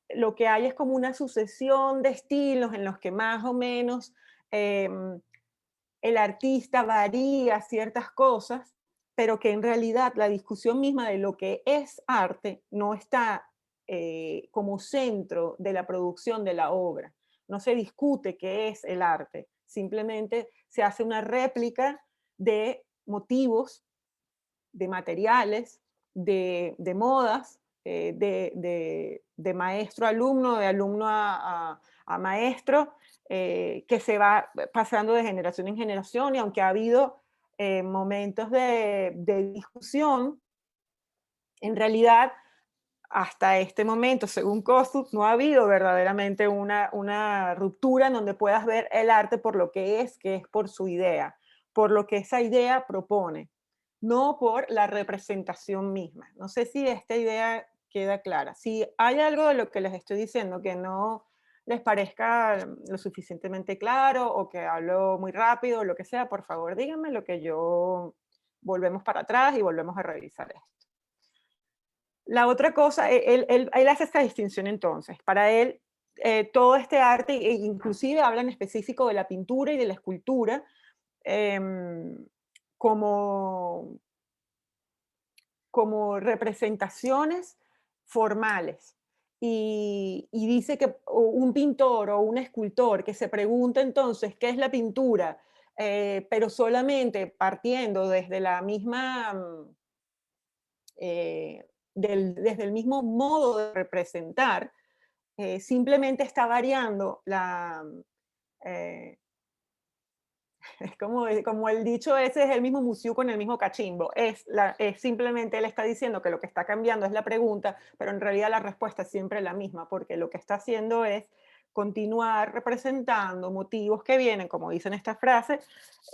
lo que hay es como una sucesión de estilos en los que más o menos el artista varía ciertas cosas, pero que en realidad la discusión misma de lo que es arte no está como centro de la producción de la obra. No se discute qué es el arte, simplemente se hace una réplica de motivos, de materiales, de modas, de maestro a alumno, de alumno a maestro, que se va pasando de generación en generación, y aunque ha habido momentos de discusión, en realidad hasta este momento, según Kossuth, no ha habido verdaderamente una ruptura en donde puedas ver el arte por lo que es por su idea, por lo que esa idea propone, no por la representación misma. No sé si esta idea queda clara. Si hay algo de lo que les estoy diciendo que no les parezca lo suficientemente claro o que hablo muy rápido o lo que sea, por favor díganme lo que yo volvemos para atrás y volvemos a revisar esto. La otra cosa, él hace esta distinción entonces. Para él, todo este arte, e inclusive habla en específico de la pintura y de la escultura, como representaciones formales. Y dice que un pintor o un escultor que se pregunta entonces qué es la pintura, pero solamente partiendo desde la misma, desde el mismo modo de representar, simplemente está variando la... es como el dicho ese, es el mismo museo con el mismo cachimbo. Es simplemente él está diciendo que lo que está cambiando es la pregunta, pero en realidad la respuesta es siempre la misma, porque lo que está haciendo es continuar representando motivos que vienen, como dicen esta frase,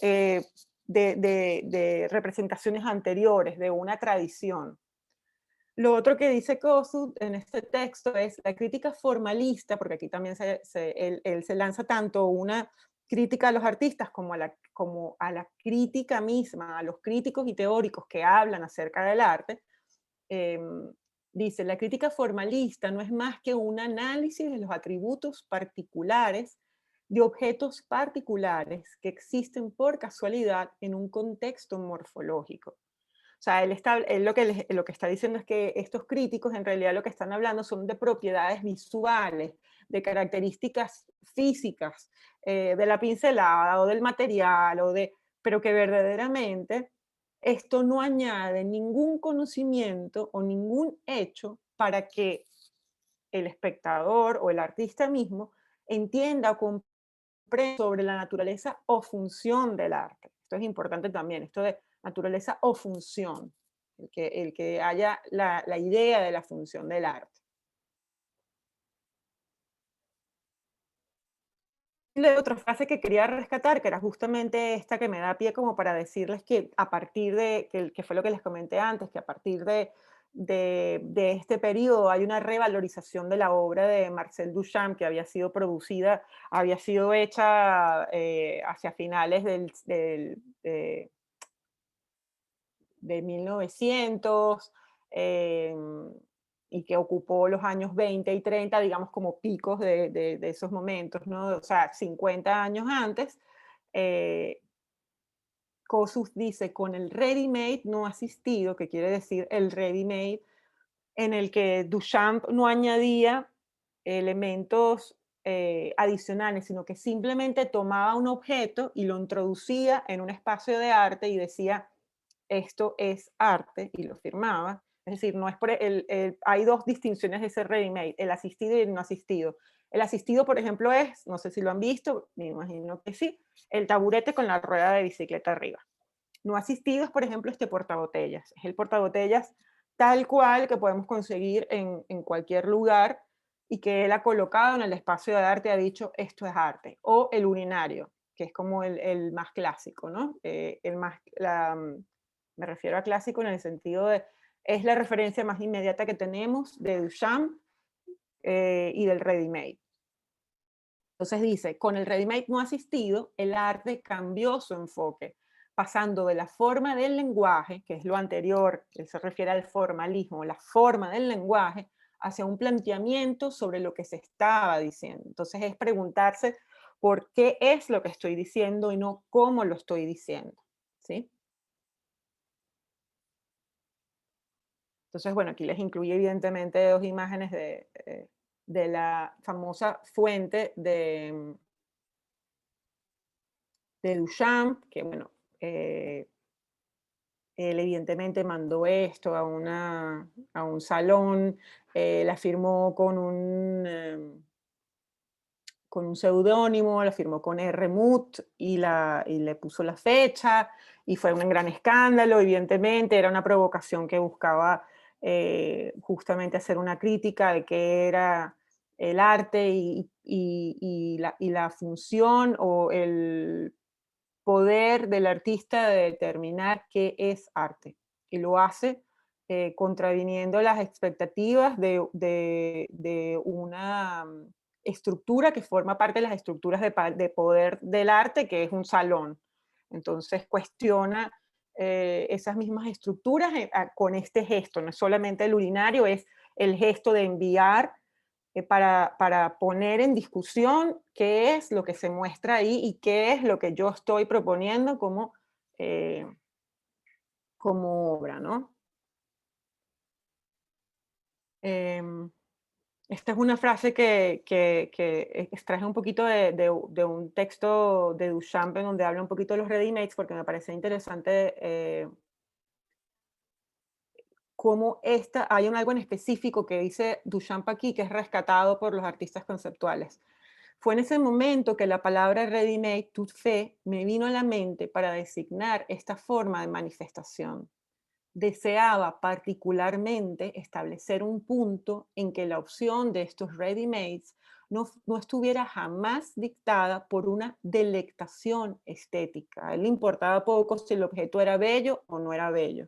de representaciones anteriores, de una tradición. Lo otro que dice Kossuth en este texto es la crítica formalista, porque aquí también él se lanza tanto una crítica a los artistas como a la crítica misma, a los críticos y teóricos que hablan acerca del arte. Dice, la crítica formalista no es más que un análisis de los atributos particulares de objetos particulares que existen por casualidad en un contexto morfológico. O sea, él lo que está diciendo es que estos críticos en realidad lo que están hablando son de propiedades visuales, de características físicas, de la pincelada o del material, pero que verdaderamente esto no añade ningún conocimiento o ningún hecho para que el espectador o el artista mismo entienda o comprenda sobre la naturaleza o función del arte. Esto es importante también, esto de naturaleza o función, el que haya la idea de la función del arte. Y otra frase que quería rescatar, que era justamente esta que me da pie como para decirles que a partir de, que fue lo que les comenté antes, que a partir de este periodo hay una revalorización de la obra de Marcel Duchamp que había sido producida, había sido hecha hacia finales de 1900, y que ocupó los años 20 y 30, digamos, como picos de esos momentos, ¿no? O sea, 50 años antes. Kossuth dice, con el ready-made no asistido, que quiere decir el ready-made, en el que Duchamp no añadía elementos adicionales, sino que simplemente tomaba un objeto y lo introducía en un espacio de arte y decía, esto es arte, y lo firmaba. Es decir, no es hay dos distinciones de ese ready-made, el asistido y el no asistido. El asistido, por ejemplo, es, no sé si lo han visto, me imagino que sí, el taburete con la rueda de bicicleta arriba. No asistido es, por ejemplo, este portabotellas. Es el portabotellas tal cual que podemos conseguir en cualquier lugar y que él ha colocado en el espacio de arte, ha dicho, esto es arte. O el urinario, que es como el más clásico, ¿no? Me refiero a clásico en el sentido de, es la referencia más inmediata que tenemos de Duchamp y del ready-made. Entonces dice, con el ready-made no asistido, el arte cambió su enfoque, pasando de la forma del lenguaje, que es lo anterior, que se refiere al formalismo, la forma del lenguaje, hacia un planteamiento sobre lo que se estaba diciendo. Entonces es preguntarse por qué es lo que estoy diciendo y no cómo lo estoy diciendo, ¿sí? Entonces, bueno, aquí les incluye evidentemente dos imágenes de la famosa fuente de Duchamp, que bueno, él evidentemente mandó esto a un salón, la firmó con un seudónimo, la firmó con R. Muth y le puso la fecha, y fue un gran escándalo, evidentemente, era una provocación que buscaba justamente hacer una crítica de qué era el arte y la función o el poder del artista de determinar qué es arte. Y lo hace contraviniendo las expectativas de una estructura que forma parte de las estructuras de poder del arte, que es un salón. Entonces cuestiona esas mismas estructuras con este gesto. No es solamente el urinario, es el gesto de enviar para poner en discusión qué es lo que se muestra ahí y qué es lo que yo estoy proponiendo como obra, ¿no? Esta es una frase que extraje un poquito de un texto de Duchamp en donde habla un poquito de los ready-mades, porque me parece interesante cómo hay algo en específico que dice Duchamp aquí, que es rescatado por los artistas conceptuales. Fue en ese momento que la palabra ready-made, tout fait, me vino a la mente para designar esta forma de manifestación. Deseaba particularmente establecer un punto en que la opción de estos ready-mades no estuviera jamás dictada por una delectación estética. A él le importaba poco si el objeto era bello o no era bello.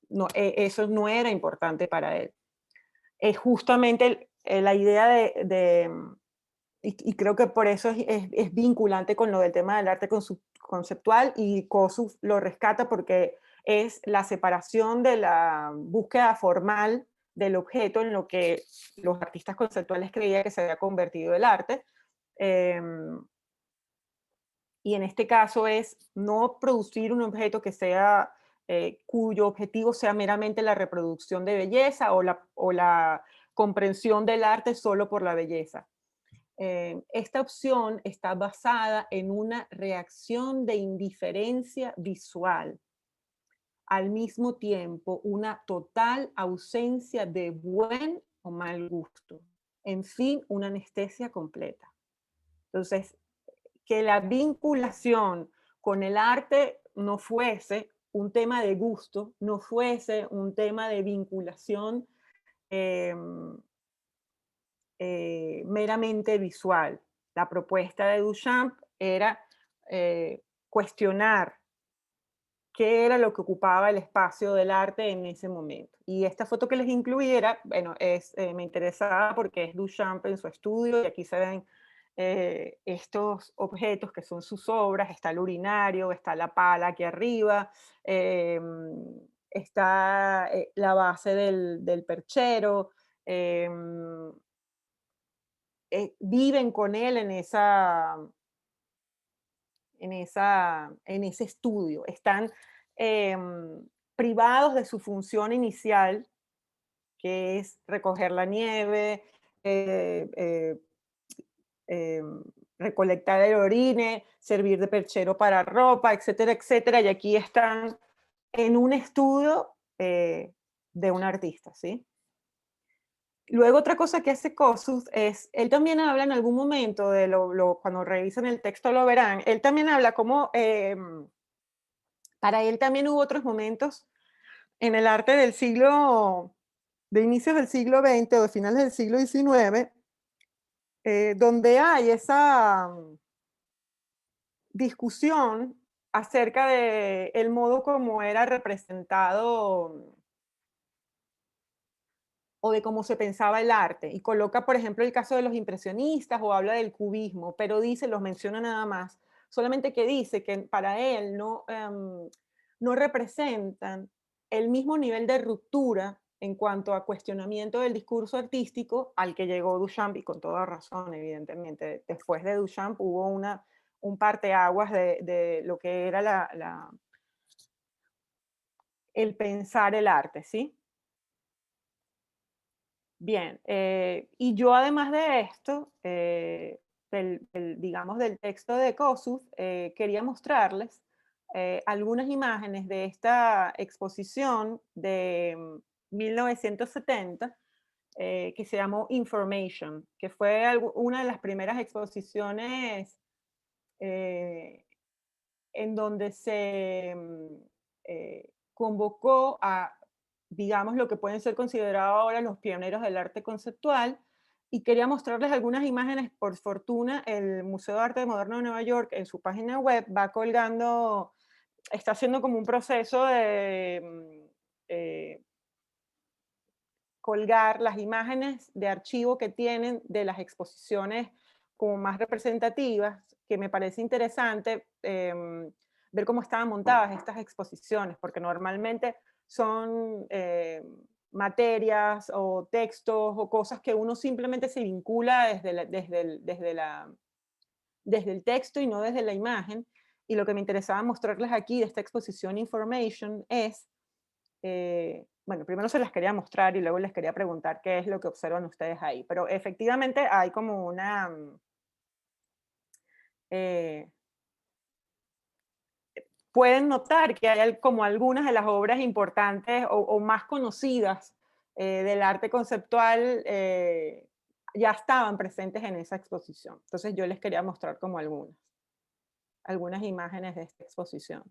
No, eso no era importante para él. Es justamente la idea y creo que por eso es vinculante con lo del tema del arte conceptual, y Kossuth lo rescata porque es la separación de la búsqueda formal del objeto en lo que los artistas conceptuales creían que se había convertido el arte. Y en este caso es no producir un objeto que sea, cuyo objetivo sea meramente la reproducción de belleza o la comprensión del arte solo por la belleza. Esta opción está basada en una reacción de indiferencia visual, al mismo tiempo una total ausencia de buen o mal gusto, en fin, una anestesia completa. Entonces, que la vinculación con el arte no fuese un tema de gusto, no fuese un tema de vinculación meramente visual. La propuesta de Duchamp era cuestionar qué era lo que ocupaba el espacio del arte en ese momento. Y esta foto que les incluí era, bueno, me interesaba porque es Duchamp en su estudio, y aquí se ven estos objetos que son sus obras. Está el urinario, está la pala aquí arriba, está la base del perchero, viven con él en ese estudio. Están privados de su función inicial, que es recoger la nieve, recolectar el orine, servir de perchero para ropa, etcétera, etcétera. Y aquí están en un estudio de un artista, ¿sí? Luego otra cosa que hace Kossuth es, él también habla en algún momento, cuando revisan el texto lo verán, él también habla como, para él también hubo otros momentos en el arte de inicios del siglo XX o de finales del siglo XIX, donde hay esa discusión acerca del modo como era representado o de cómo se pensaba el arte, y coloca, por ejemplo, el caso de los impresionistas o habla del cubismo, pero los menciona nada más, solamente que dice que para él no representan el mismo nivel de ruptura en cuanto a cuestionamiento del discurso artístico al que llegó Duchamp, y con toda razón, evidentemente. Después de Duchamp hubo un parteaguas de lo que era el pensar el arte, ¿sí? Bien, y yo además de esto, digamos del texto de Kossuth, quería mostrarles algunas imágenes de esta exposición de 1970 que se llamó Information, que fue una de las primeras exposiciones en donde se convocó a, digamos, lo que pueden ser considerados ahora los pioneros del arte conceptual, y quería mostrarles algunas imágenes. Por fortuna, el Museo de Arte Moderno de Nueva York, en su página web, va colgando, está haciendo como un proceso colgar las imágenes de archivo que tienen de las exposiciones como más representativas, que me parece interesante ver cómo estaban montadas estas exposiciones, porque normalmente son materias o textos o cosas que uno simplemente se vincula desde el texto y no desde la imagen. Y lo que me interesaba mostrarles aquí de esta exposición Information es, bueno, primero se las quería mostrar y luego les quería preguntar qué es lo que observan ustedes ahí. Pero efectivamente hay como una... pueden notar que hay como algunas de las obras importantes o más conocidas del arte conceptual ya estaban presentes en esa exposición. Entonces yo les quería mostrar como algunas imágenes de esta exposición.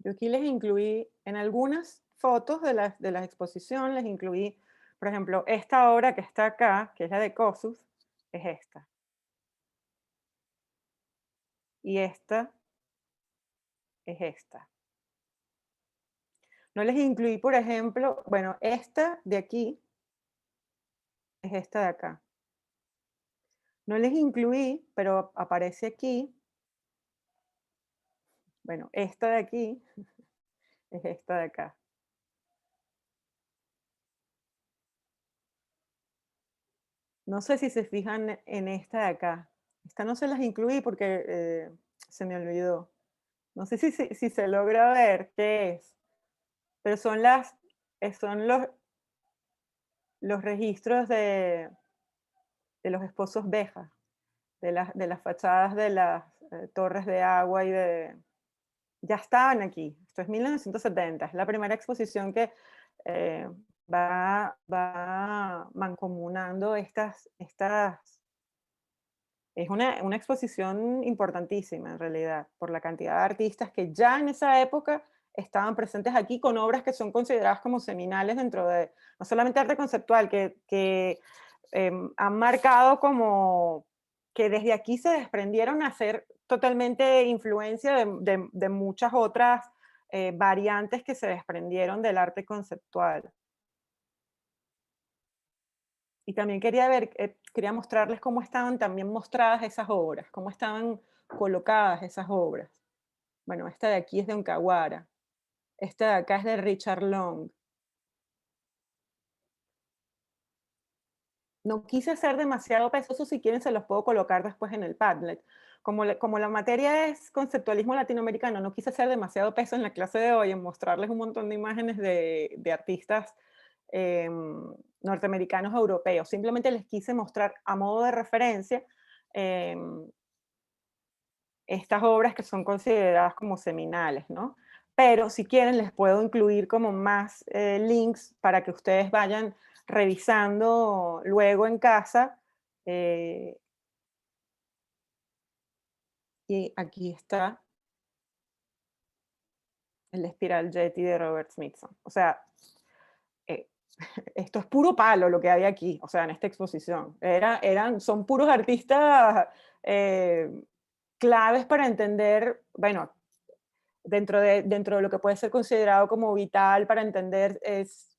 Yo aquí les incluí, en algunas fotos de la exposición, les incluí, por ejemplo, esta obra que está acá, que es la de Kossuth, es esta. Y esta es esta. No les incluí, por ejemplo, bueno, esta de aquí es esta de acá. No les incluí, pero aparece aquí. Bueno, esta de aquí es esta de acá. No sé si se fijan en esta de acá. Esta no se las incluí porque se me olvidó. No sé si se logra ver qué es, pero son los registros de los esposos Beja, de las fachadas de las torres de agua ya estaban aquí. Esto es 1970, es la primera exposición que va mancomunando es una exposición importantísima en realidad, por la cantidad de artistas que ya en esa época estaban presentes aquí con obras que son consideradas como seminales dentro de, no solamente arte conceptual, que han marcado como que desde aquí se desprendieron a ser totalmente influencia de muchas otras variantes que se desprendieron del arte conceptual. Y también quería mostrarles cómo estaban también mostradas esas obras, cómo estaban colocadas esas obras. Bueno, esta de aquí es de Onkawara, esta de acá es de Richard Long. No quise hacer demasiado peso, si quieren se los puedo colocar después en el Padlet. Como la materia es conceptualismo latinoamericano, no quise hacer demasiado peso en la clase de hoy en mostrarles un montón de imágenes de artistas norteamericanos europeos. Simplemente les quise mostrar a modo de referencia estas obras que son consideradas como seminales, ¿no? Pero si quieren les puedo incluir como más links para que ustedes vayan revisando luego en casa. Y aquí está el Spiral Jetty de Robert Smithson. O sea, esto es puro palo lo que hay aquí, o sea, en esta exposición. Son puros artistas claves para entender, bueno, dentro de lo que puede ser considerado como vital para entender es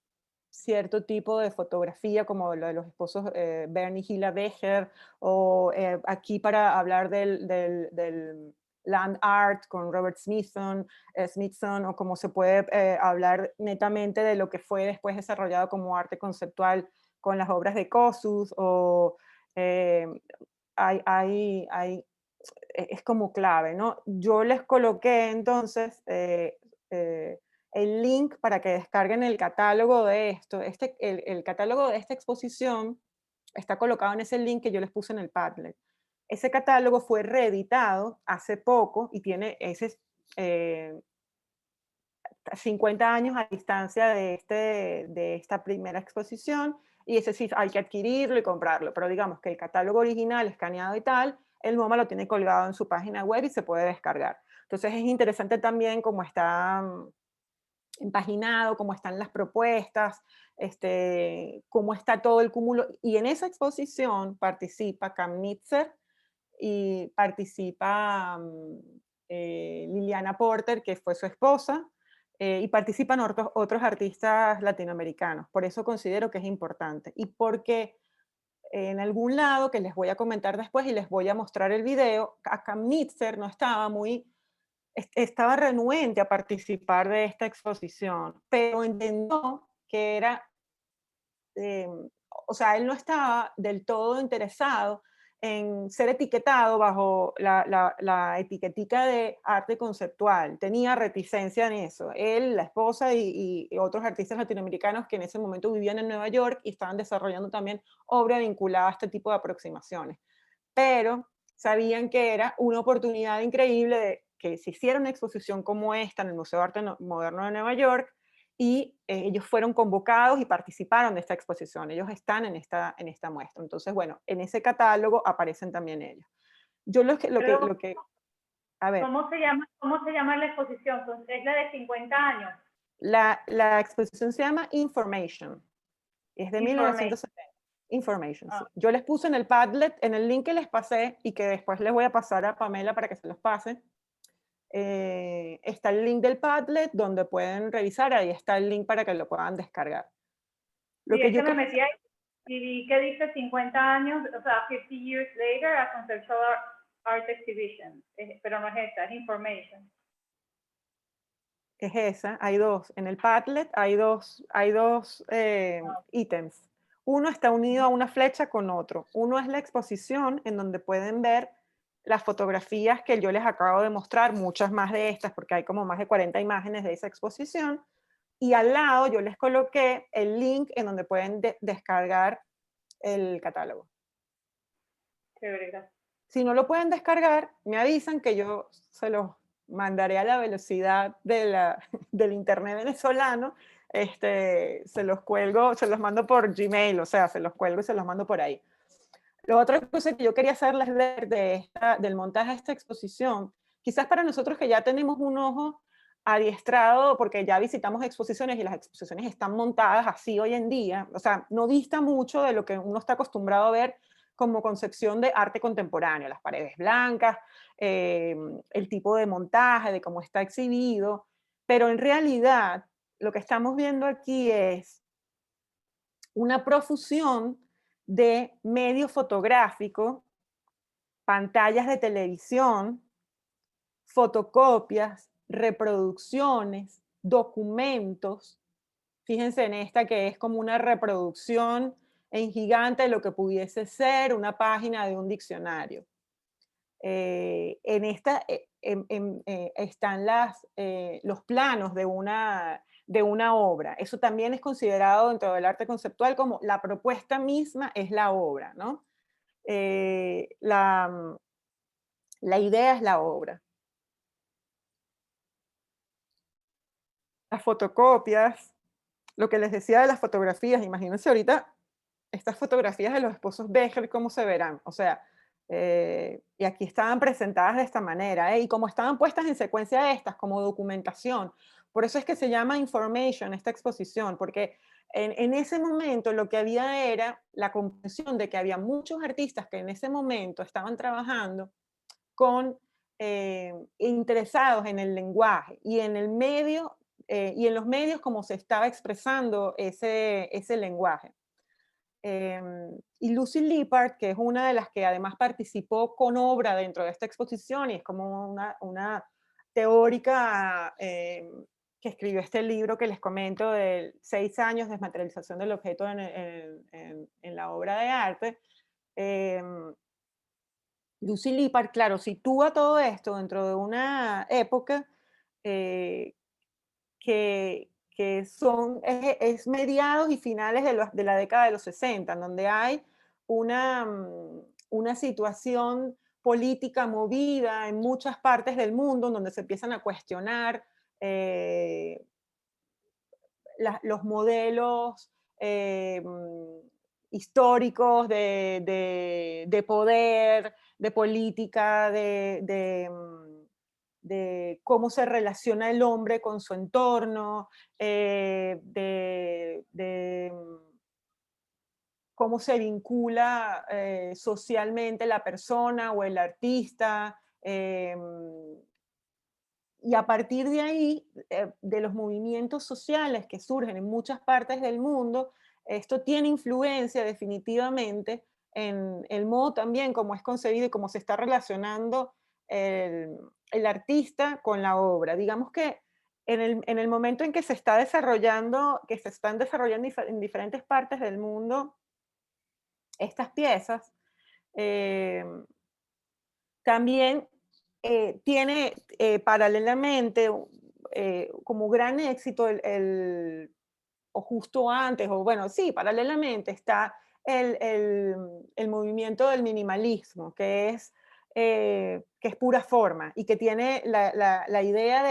cierto tipo de fotografía, como lo de los esposos Bernie Hilla Becher, o aquí para hablar del land art con Robert Smithson, o como se puede hablar netamente de lo que fue después desarrollado como arte conceptual con las obras de Kossuth, o es como clave, ¿no? Yo les coloqué entonces el link para que descarguen el catálogo de esto. El catálogo de esta exposición está colocado en ese link que yo les puse en el Padlet. Ese catálogo fue reeditado hace poco y tiene 50 años a distancia de esta primera exposición, y ese sí hay que adquirirlo y comprarlo, pero digamos que el catálogo original, escaneado y tal, el MoMA lo tiene colgado en su página web y se puede descargar. Entonces es interesante también cómo está empaginado, cómo están las propuestas, cómo está todo el cúmulo. Y en esa exposición participa Kamnitzer y participa Liliana Porter, que fue su esposa, y participan otros artistas latinoamericanos. Por eso considero que es importante. Y porque en algún lado, que les voy a comentar después y les voy a mostrar el video, Kamnitzer no estaba estaba renuente a participar de esta exposición, pero entendió que era, o sea, él no estaba del todo interesado en ser etiquetado bajo la etiquetica de arte conceptual. Tenía reticencia en eso. Él, la esposa y otros artistas latinoamericanos que en ese momento vivían en Nueva York y estaban desarrollando también obra vinculada a este tipo de aproximaciones. Pero sabían que era una oportunidad increíble de que se hiciera una exposición como esta en el Museo de Arte Moderno de Nueva York, y ellos fueron convocados y participaron de esta exposición. Ellos están en esta muestra. Entonces, bueno, en ese catálogo aparecen también ellos. Yo lo que a ver. ¿Cómo se llama la exposición? ¿Es la de 50 años? La exposición se llama Information. Es de 1970. Information, sí. Yo les puse en el Padlet, en el link que les pasé y que después les voy a pasar a Pamela para que se los pase. Está el link del Padlet donde pueden revisar, ahí está el link para que lo puedan descargar. Lo que yo me metí ahí y vi que dice 50 años, o sea, 50 years later, a Conceptual Art Exhibition, pero no es esta, es Information. Es esa, hay dos. En el Padlet hay dos ítems. Uno está unido a una flecha con otro. Uno es la exposición, en donde pueden ver las fotografías que yo les acabo de mostrar, muchas más de estas, porque hay como más de 40 imágenes de esa exposición. Y al lado yo les coloqué el link en donde pueden descargar el catálogo. Chévere, gracias. Si no lo pueden descargar, me avisan que yo se los mandaré a la velocidad del internet venezolano. Se los cuelgo, se los mando por Gmail, o sea, se los cuelgo y se los mando por ahí. Lo otra cosa que yo quería hacerles ver del montaje de esta exposición, quizás para nosotros que ya tenemos un ojo adiestrado, porque ya visitamos exposiciones y las exposiciones están montadas así hoy en día, o sea, no dista mucho de lo que uno está acostumbrado a ver como concepción de arte contemporáneo, las paredes blancas, el tipo de montaje, de cómo está exhibido, pero en realidad lo que estamos viendo aquí es una profusión de medio fotográfico, pantallas de televisión, fotocopias, reproducciones, documentos. Fíjense en esta que es como una reproducción en gigante de lo que pudiese ser una página de un diccionario. En esta están los planos de una obra. Eso también es considerado dentro del arte conceptual como la propuesta misma es la obra, ¿no? La idea es la obra. Las fotocopias, lo que les decía de las fotografías, imagínense ahorita estas fotografías de los esposos Becher, cómo se verán, o sea, y aquí estaban presentadas de esta manera, y como estaban puestas en secuencia estas, como documentación, por eso es que se llama Information esta exposición, porque en ese momento lo que había era la comprensión de que había muchos artistas que en ese momento estaban trabajando interesados en el lenguaje y en el medio, y en los medios como se estaba expresando ese lenguaje. Y Lucy Lippard, que es una de las que además participó con obra dentro de esta exposición y es como una teórica que escribió este libro que les comento de 6 años de desmaterialización del objeto en la obra de arte. Lucy Lippard, claro, sitúa todo esto dentro de una época que es mediados y finales de la década de los 60, en donde hay una situación política movida en muchas partes del mundo, donde se empiezan a cuestionar los modelos históricos de poder, de política, de cómo se relaciona el hombre con su entorno, cómo se vincula socialmente la persona o el artista. Y a partir de ahí, de los movimientos sociales que surgen en muchas partes del mundo, esto tiene influencia definitivamente en el modo también como es concebido y cómo se está relacionando el artista con la obra. Digamos que en el momento en que se está desarrollando, que se están desarrollando en diferentes partes del mundo estas piezas, también tiene paralelamente como gran éxito o justo antes, o bueno, sí, paralelamente está el movimiento del minimalismo, que es pura forma y que tiene la idea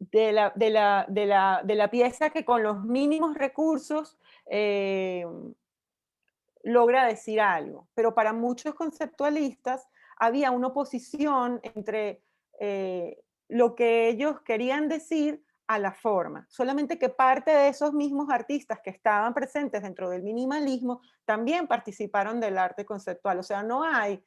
de la pieza que con los mínimos recursos logra decir algo. Pero para muchos conceptualistas había una oposición entre lo que ellos querían decir a la forma. Solamente que parte de esos mismos artistas que estaban presentes dentro del minimalismo también participaron del arte conceptual. O sea, no hay...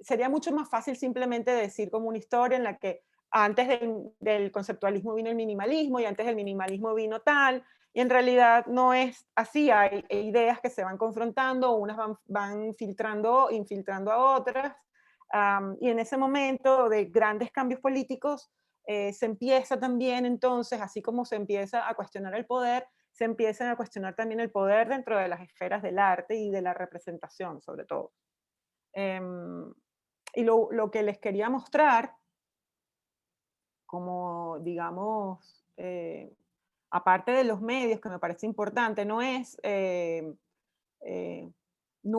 sería mucho más fácil simplemente decir como una historia en la que antes del conceptualismo vino el minimalismo y antes del minimalismo vino tal, y en realidad no es así, hay ideas que se van confrontando, unas van infiltrando a otras, y en ese momento de grandes cambios políticos se empieza también entonces, así como se empieza a cuestionar el poder, se empiezan a cuestionar también el poder dentro de las esferas del arte y de la representación, sobre todo. Y lo que les quería mostrar, como digamos, aparte de los medios, que me parece importante, no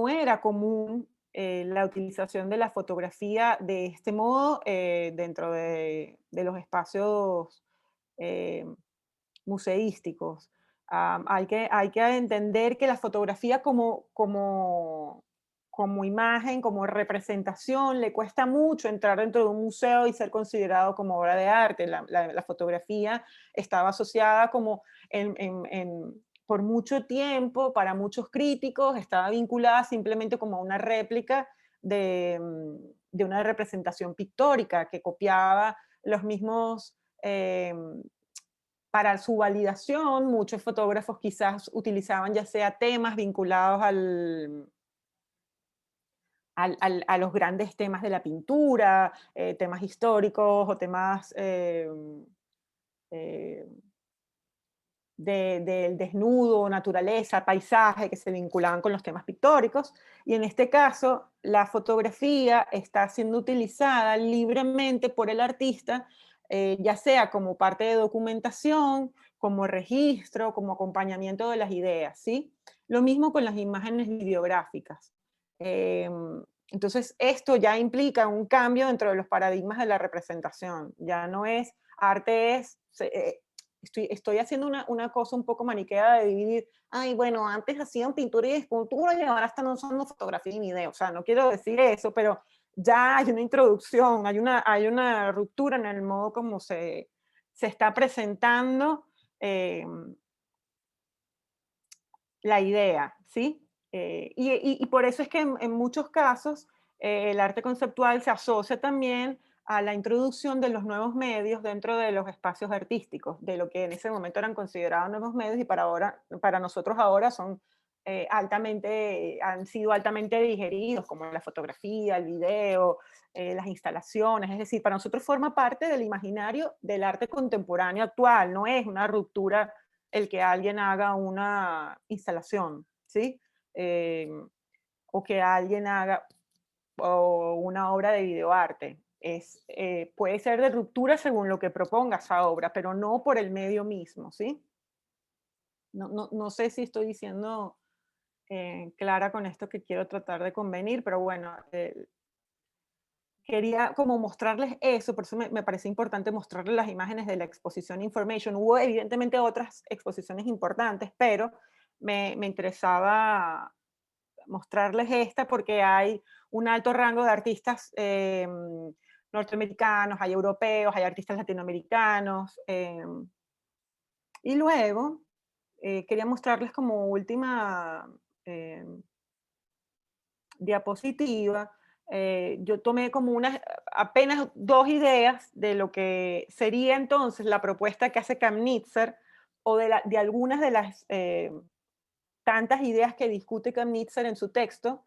era común la utilización de la fotografía de este modo dentro de los espacios museísticos. Hay que entender que la fotografía como imagen, como representación, le cuesta mucho entrar dentro de un museo y ser considerado como obra de arte. La fotografía estaba asociada como por mucho tiempo, para muchos críticos, estaba vinculada simplemente como una réplica de una representación pictórica que copiaba los mismos... para su validación, muchos fotógrafos quizás utilizaban ya sea temas vinculados a los grandes temas de la pintura, temas históricos o temas del desnudo, naturaleza, paisaje, que se vinculaban con los temas pictóricos. Y en este caso, la fotografía está siendo utilizada libremente por el artista, ya sea como parte de documentación, como registro, como acompañamiento de las ideas, ¿sí? Lo mismo con las imágenes videográficas. Entonces, esto ya implica un cambio dentro de los paradigmas de la representación. Ya no es arte, estoy haciendo una cosa un poco maniquea de dividir, ay, bueno, antes hacían pintura y escultura y ahora están usando fotografía y video. O sea, no quiero decir eso, pero ya hay una introducción, hay una ruptura en el modo como se está presentando la idea, ¿sí? Y por eso es que en muchos casos el arte conceptual se asocia también a la introducción de los nuevos medios dentro de los espacios artísticos, de lo que en ese momento eran considerados nuevos medios y para nosotros ahora han sido altamente digeridos, como la fotografía, el video, las instalaciones. Es decir, para nosotros forma parte del imaginario del arte contemporáneo actual, no es una ruptura el que alguien haga una instalación, ¿sí? O que alguien haga una obra de videoarte. puede ser de ruptura según lo que proponga esa obra, pero no por el medio mismo, ¿sí? No sé si estoy diciendo clara con esto que quiero tratar de convenir, pero bueno, quería como mostrarles eso, por eso me parece importante mostrarles las imágenes de la exposición Information. Hubo evidentemente otras exposiciones importantes, pero me interesaba mostrarles esta porque hay un alto rango de artistas norteamericanos, hay europeos, hay artistas latinoamericanos. Y luego quería mostrarles como última diapositiva, yo tomé como apenas 2 ideas de lo que sería entonces la propuesta que hace Kamenetzer, o de algunas de las tantas ideas que discute Kamenetzer en su texto,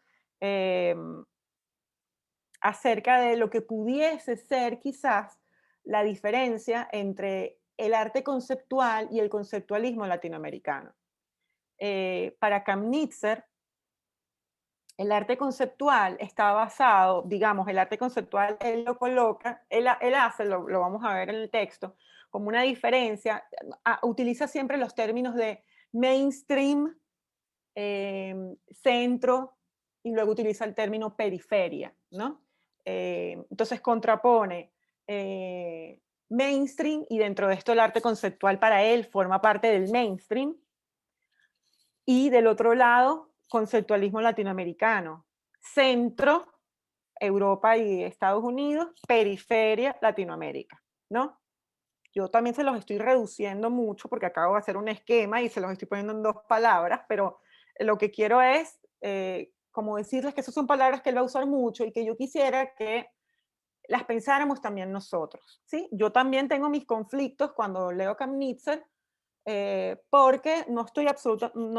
acerca de lo que pudiese ser quizás la diferencia entre el arte conceptual y el conceptualismo latinoamericano. Para Kamenetzer, el arte conceptual está basado, digamos, el arte conceptual él lo coloca, él hace, lo vamos a ver en el texto, como una diferencia, utiliza siempre los términos de mainstream, centro, y luego utiliza el término periferia, ¿no? Entonces contrapone mainstream, y dentro de esto el arte conceptual para él forma parte del mainstream, y del otro lado, conceptualismo latinoamericano. Centro, Europa y Estados Unidos; periferia, Latinoamérica, ¿no? Yo también se los estoy reduciendo mucho porque acabo de hacer un esquema y se los estoy poniendo en 2 palabras, pero lo que quiero es como decirles que esas son palabras que él va a usar mucho y que yo quisiera que las pensáramos también nosotros, ¿sí? Yo también tengo mis conflictos cuando leo Kamenetzer, porque no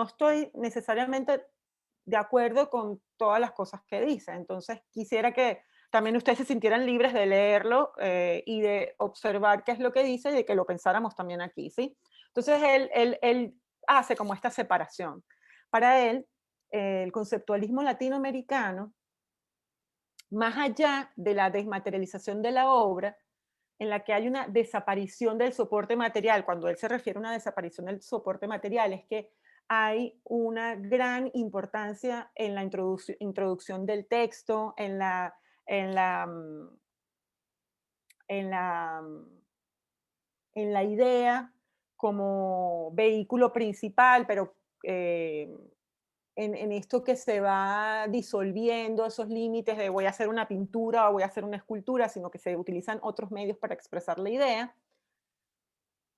estoy necesariamente de acuerdo con todas las cosas que dice. Entonces quisiera que también ustedes se sintieran libres de leerlo y de observar qué es lo que dice y de que lo pensáramos también aquí, ¿sí? Entonces él hace como esta separación. Para él, el conceptualismo latinoamericano, más allá de la desmaterialización de la obra, en la que hay una desaparición del soporte material. Cuando él se refiere a una desaparición del soporte material, es que hay una gran importancia en la introducción del texto, en la, en la, en la, en la idea como vehículo principal, pero en esto que se va disolviendo esos límites de voy a hacer una pintura o voy a hacer una escultura, sino que se utilizan otros medios para expresar la idea.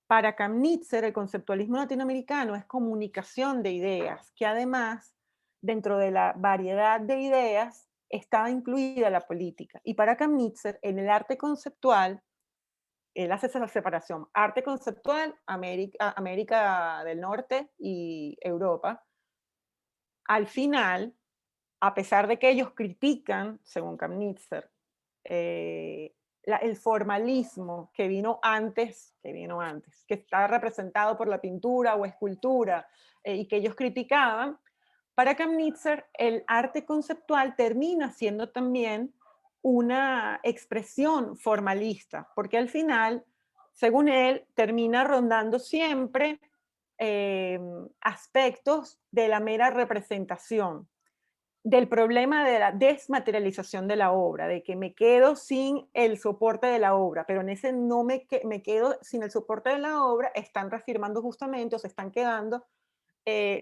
Para Kamenetzer, el conceptualismo latinoamericano es comunicación de ideas, que además, dentro de la variedad de ideas, estaba incluida la política. Y para Kamenetzer, en el arte conceptual, él hace esa separación: arte conceptual, América del Norte y Europa. Al final, a pesar de que ellos critican, según Kamenetzer, el formalismo que vino antes, que está representado por la pintura o escultura, y que ellos criticaban, para Kamenetzer el arte conceptual termina siendo también una expresión formalista, porque al final, según él, termina rondando siempre aspectos de la mera representación, del problema de la desmaterialización de la obra, de que me quedo sin el soporte de la obra, pero en ese no me quedo sin el soporte de la obra, están reafirmando justamente, o se están quedando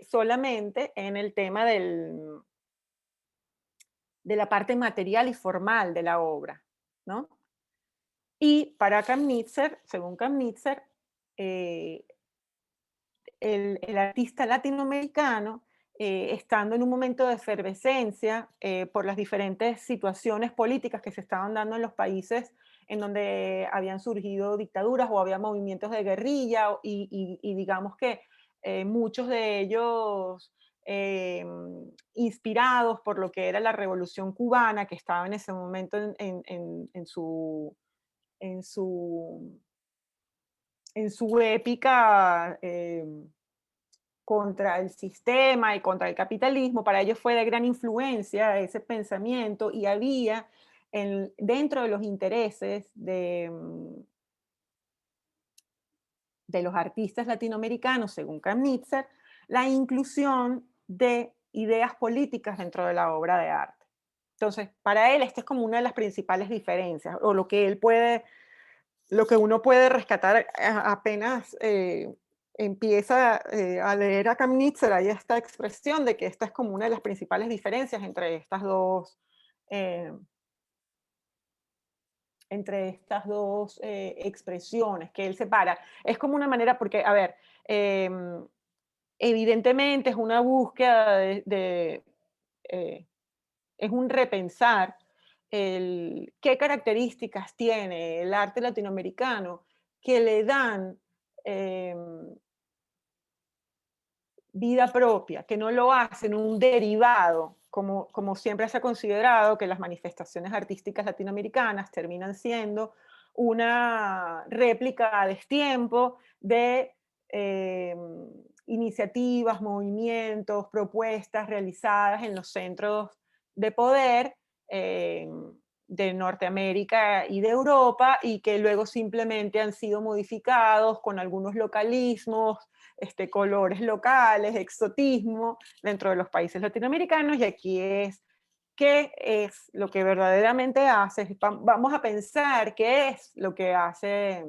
solamente en el tema de la parte material y formal de la obra, ¿no? Y para Kamenetzer, según Kamenetzer, el artista latinoamericano, estando en un momento de efervescencia por las diferentes situaciones políticas que se estaban dando en los países en donde habían surgido dictaduras o había movimientos de guerrilla, y digamos que muchos de ellos inspirados por lo que era la Revolución Cubana, que estaba en ese momento en su épica contra el sistema y contra el capitalismo. Para ellos fue de gran influencia ese pensamiento, y había dentro de los intereses de los artistas latinoamericanos, según Kramnitzer, la inclusión de ideas políticas dentro de la obra de arte. Entonces, para él, esta es como una de las principales diferencias, o lo que uno puede rescatar apenas empieza a leer a Kramnitzer. Hay esta expresión de que esta es como una de las principales diferencias entre estas dos expresiones que él separa. Es como una manera, porque, a ver, evidentemente es una búsqueda es un repensar qué características tiene el arte latinoamericano que le dan vida propia, que no lo hacen un derivado, como siempre se ha considerado que las manifestaciones artísticas latinoamericanas terminan siendo una réplica a destiempo de iniciativas, movimientos, propuestas realizadas en los centros de poder de Norteamérica y de Europa, y que luego simplemente han sido modificados con algunos localismos, colores locales, exotismo dentro de los países latinoamericanos. Y aquí ¿qué es lo que verdaderamente hace? Vamos a pensar qué es lo que hace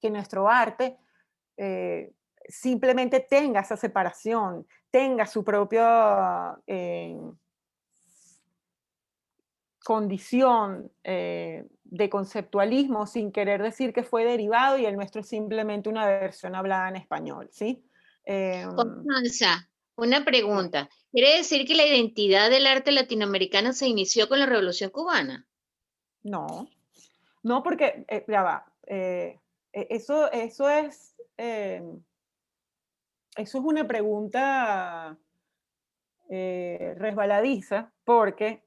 que nuestro arte simplemente tenga esa separación, tenga su propia condición de conceptualismo, sin querer decir que fue derivado y el nuestro es simplemente una versión hablada en español, ¿sí? Constanza, una pregunta. ¿Quiere decir que la identidad del arte latinoamericano se inició con la Revolución Cubana? No, no, porque, ya va, eso es una pregunta resbaladiza, porque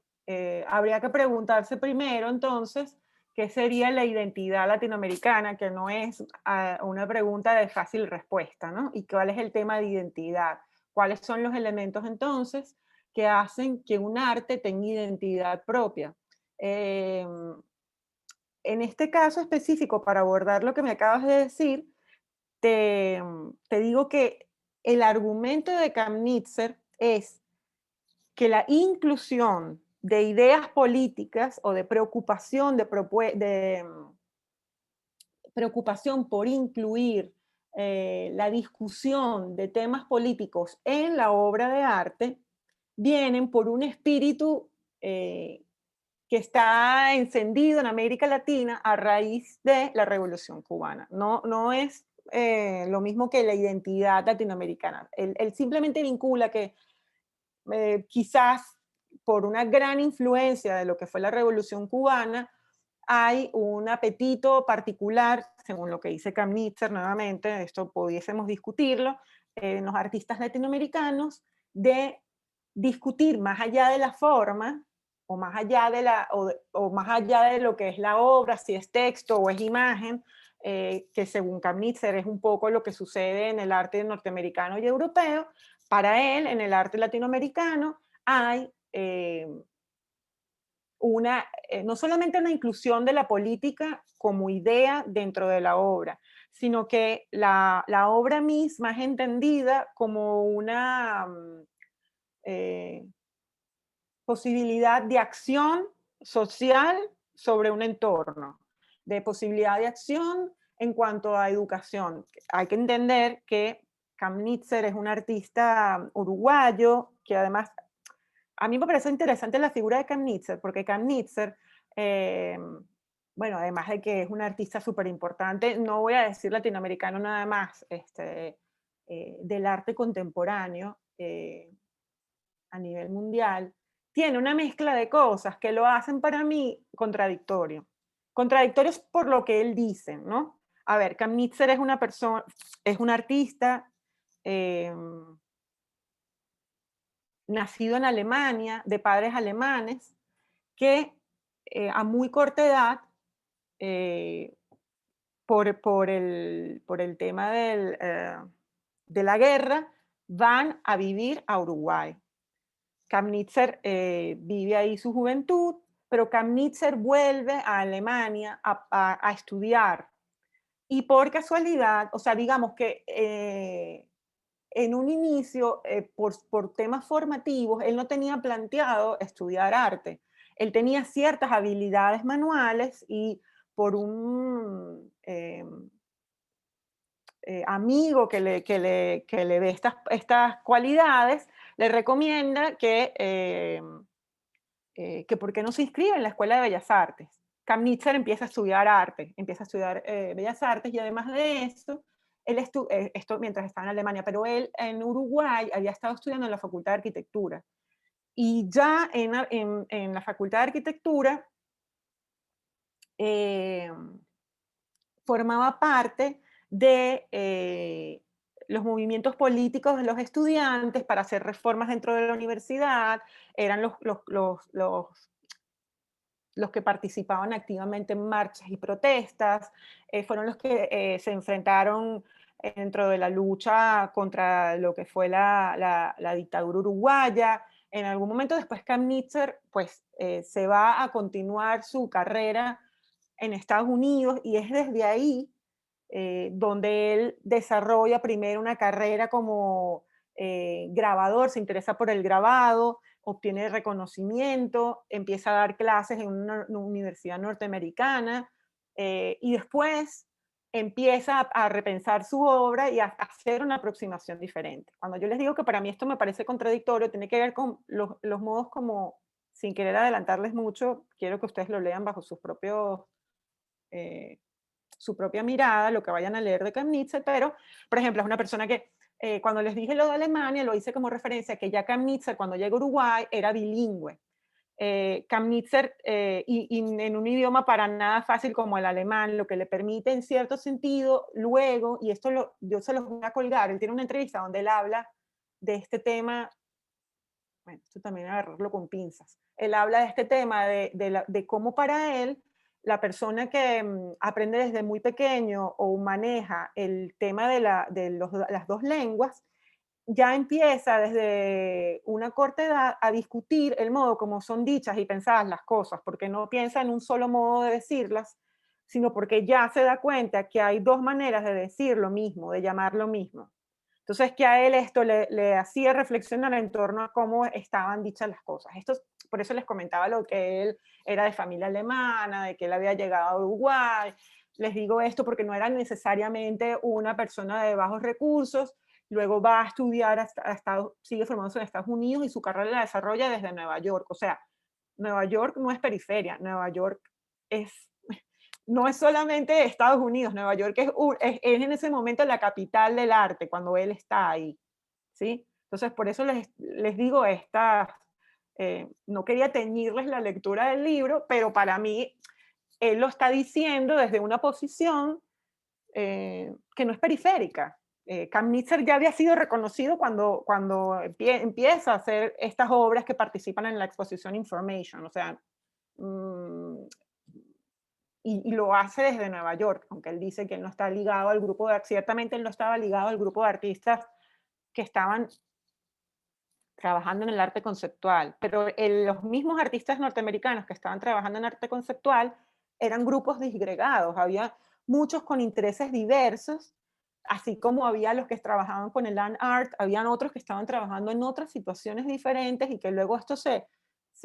habría que preguntarse primero entonces qué sería la identidad latinoamericana, que no es una pregunta de fácil respuesta, ¿no? Y cuál es el tema de identidad, cuáles son los elementos entonces que hacen que un arte tenga identidad propia. En este caso específico, para abordar lo que me acabas de decir, te digo que el argumento de Kramnitzer es que la inclusión de ideas políticas o de preocupación, preocupación por incluir la discusión de temas políticos en la obra de arte, vienen por un espíritu que está encendido en América Latina a raíz de la Revolución Cubana. No es lo mismo que la identidad latinoamericana. Él simplemente vincula que quizás por una gran influencia de lo que fue la Revolución Cubana, hay un apetito particular, según lo que dice Kramnitzer nuevamente, esto pudiésemos discutirlo, en los artistas latinoamericanos, de discutir más allá de la forma, o más allá más allá de lo que es la obra, si es texto o es imagen, que según Kramnitzer es un poco lo que sucede en el arte norteamericano y europeo. Para él, en el arte latinoamericano, hay no solamente una inclusión de la política como idea dentro de la obra, sino que la obra misma es entendida como una posibilidad de acción social sobre un entorno, de posibilidad de acción en cuanto a educación. Hay que entender que Kramnitzer es un artista uruguayo que además, a mí me parece interesante la figura de Kramnitzer, porque Kramnitzer, bueno, además de que es un artista súper importante, no voy a decir latinoamericano nada más, del arte contemporáneo a nivel mundial, tiene una mezcla de cosas que lo hacen para mí contradictorio. Contradictorios por lo que él dice, ¿no? A ver, Kramnitzer es una persona, es un artista nacido en Alemania, de padres alemanes, que a muy corta edad, por el tema de la guerra, van a vivir a Uruguay. Kramnitzer vive ahí su juventud, pero Kramnitzer vuelve a Alemania a estudiar. Y por casualidad, o sea, digamos que en un inicio, por temas formativos, él no tenía planteado estudiar arte. Él tenía ciertas habilidades manuales y por un amigo que le ve estas cualidades, le recomienda que por qué no se inscribe en la Escuela de Bellas Artes. Kramnitzer empieza a estudiar arte, empieza a estudiar Bellas Artes, y además de eso, esto mientras estaba en Alemania, pero él en Uruguay había estado estudiando en la Facultad de Arquitectura. Y ya en la Facultad de Arquitectura formaba parte de los movimientos políticos de los estudiantes para hacer reformas dentro de la universidad, eran los que participaban activamente en marchas y protestas, fueron los que se enfrentaron dentro de la lucha contra lo que fue la dictadura uruguaya. En algún momento después Kramnitzer pues, se va a continuar su carrera en Estados Unidos, y es desde ahí donde él desarrolla primero una carrera como grabador, se interesa por el grabado, obtiene reconocimiento, empieza a dar clases en una universidad norteamericana, y después empieza a repensar su obra y a hacer una aproximación diferente. Cuando yo les digo que para mí esto me parece contradictorio, tiene que ver con los modos como, sin querer adelantarles mucho, quiero que ustedes lo lean bajo sus propios su propia mirada, lo que vayan a leer de Kramnitzer, pero, por ejemplo, es una persona que cuando les dije lo de Alemania, lo hice como referencia a que ya Kramnitzer, cuando llega a Uruguay, era bilingüe. Kramnitzer, y en un idioma para nada fácil como el alemán, lo que le permite en cierto sentido, luego, y esto yo se los voy a colgar, él tiene una entrevista donde él habla de este tema, bueno, esto también agarrarlo con pinzas, él habla de este tema de cómo para él, la persona que aprende desde muy pequeño o maneja el tema de las dos lenguas, ya empieza desde una corta edad a discutir el modo como son dichas y pensadas las cosas, porque no piensa en un solo modo de decirlas, sino porque ya se da cuenta que hay dos maneras de decir lo mismo, de llamar lo mismo. Entonces, que a él esto le hacía reflexionar en torno a cómo estaban dichas las cosas. Por eso les comentaba lo que él era de familia alemana, de que él había llegado a Uruguay. Les digo esto porque no era necesariamente una persona de bajos recursos, luego va a estudiar, sigue formándose en Estados Unidos y su carrera la desarrolla desde Nueva York. O sea, Nueva York no es periferia, Nueva York no es solamente Estados Unidos, Nueva York es en ese momento la capital del arte, cuando él está ahí, ¿sí? Entonces, por eso les digo no quería teñirles la lectura del libro, pero para mí, él lo está diciendo desde una posición que no es periférica. Kramnitzer ya había sido reconocido cuando empieza a hacer estas obras que participan en la exposición Information, o sea, y lo hace desde Nueva York, aunque él dice que él no está ligado al grupo ciertamente él no estaba ligado al grupo de artistas que estaban trabajando en el arte conceptual, pero los mismos artistas norteamericanos que estaban trabajando en arte conceptual eran grupos disgregados, había muchos con intereses diversos, así como había los que trabajaban con el land art, habían otros que estaban trabajando en otras situaciones diferentes y que luego esto se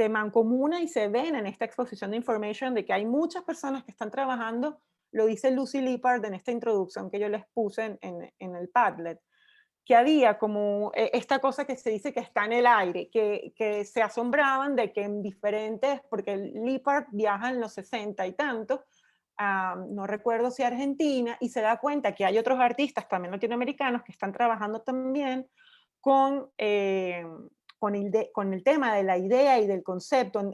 mancomunan y se ven en esta exposición de Information de que hay muchas personas que están trabajando, lo dice Lucy Lippard en esta introducción que yo les puse en el Padlet, que había como esta cosa que se dice que está en el aire, que se asombraban de que en diferentes, porque Lippard viaja en los 60 y tantos, no recuerdo si Argentina, y se da cuenta que hay otros artistas también latinoamericanos que están trabajando también con el tema de la idea y del concepto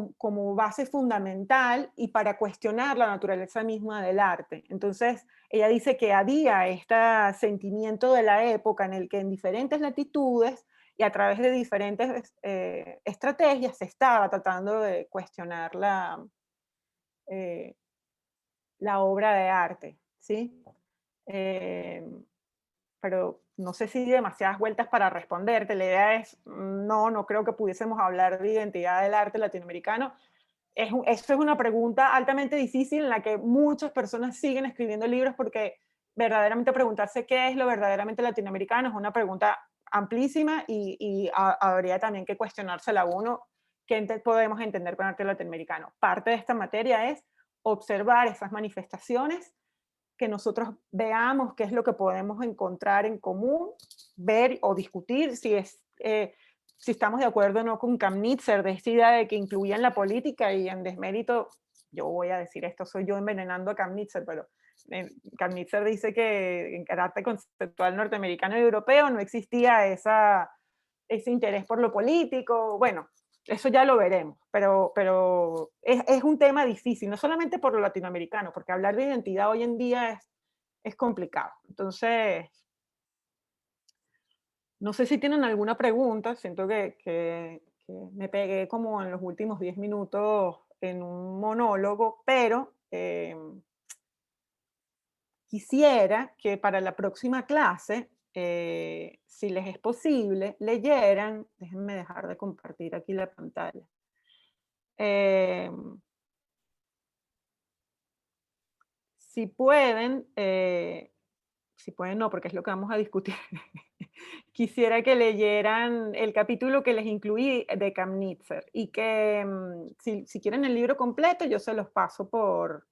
como base fundamental y para cuestionar la naturaleza misma del arte. Entonces, ella dice que había este sentimiento de la época en el que en diferentes latitudes y a través de diferentes estrategias se estaba tratando de cuestionar la obra de arte, ¿sí? pero no sé si demasiadas vueltas para responderte. La idea es, no creo que pudiésemos hablar de identidad del arte latinoamericano. Eso es una pregunta altamente difícil en la que muchas personas siguen escribiendo libros porque verdaderamente preguntarse qué es lo verdaderamente latinoamericano es una pregunta amplísima y habría también que cuestionársela a uno qué podemos entender con arte latinoamericano. Parte de esta materia es observar esas manifestaciones, que nosotros veamos qué es lo que podemos encontrar en común, ver o discutir si estamos de acuerdo o no con Kamnitzer, de esta idea de que incluían la política y en desmérito, yo voy a decir esto, soy yo envenenando a Kamnitzer, pero Kamnitzer dice que en arte conceptual norteamericano y europeo no existía ese interés por lo político. Bueno, eso ya lo veremos, pero es un tema difícil, no solamente por lo latinoamericano, porque hablar de identidad hoy en día es complicado. Entonces, no sé si tienen alguna pregunta, siento que me pegué como en los últimos 10 minutos en un monólogo, pero quisiera que para la próxima clase, si les es posible, leyeran, déjenme dejar de compartir aquí la pantalla. Si pueden no, porque es lo que vamos a discutir. Quisiera que leyeran el capítulo que les incluí de Kamnitzer y que si quieren el libro completo, yo se los paso por...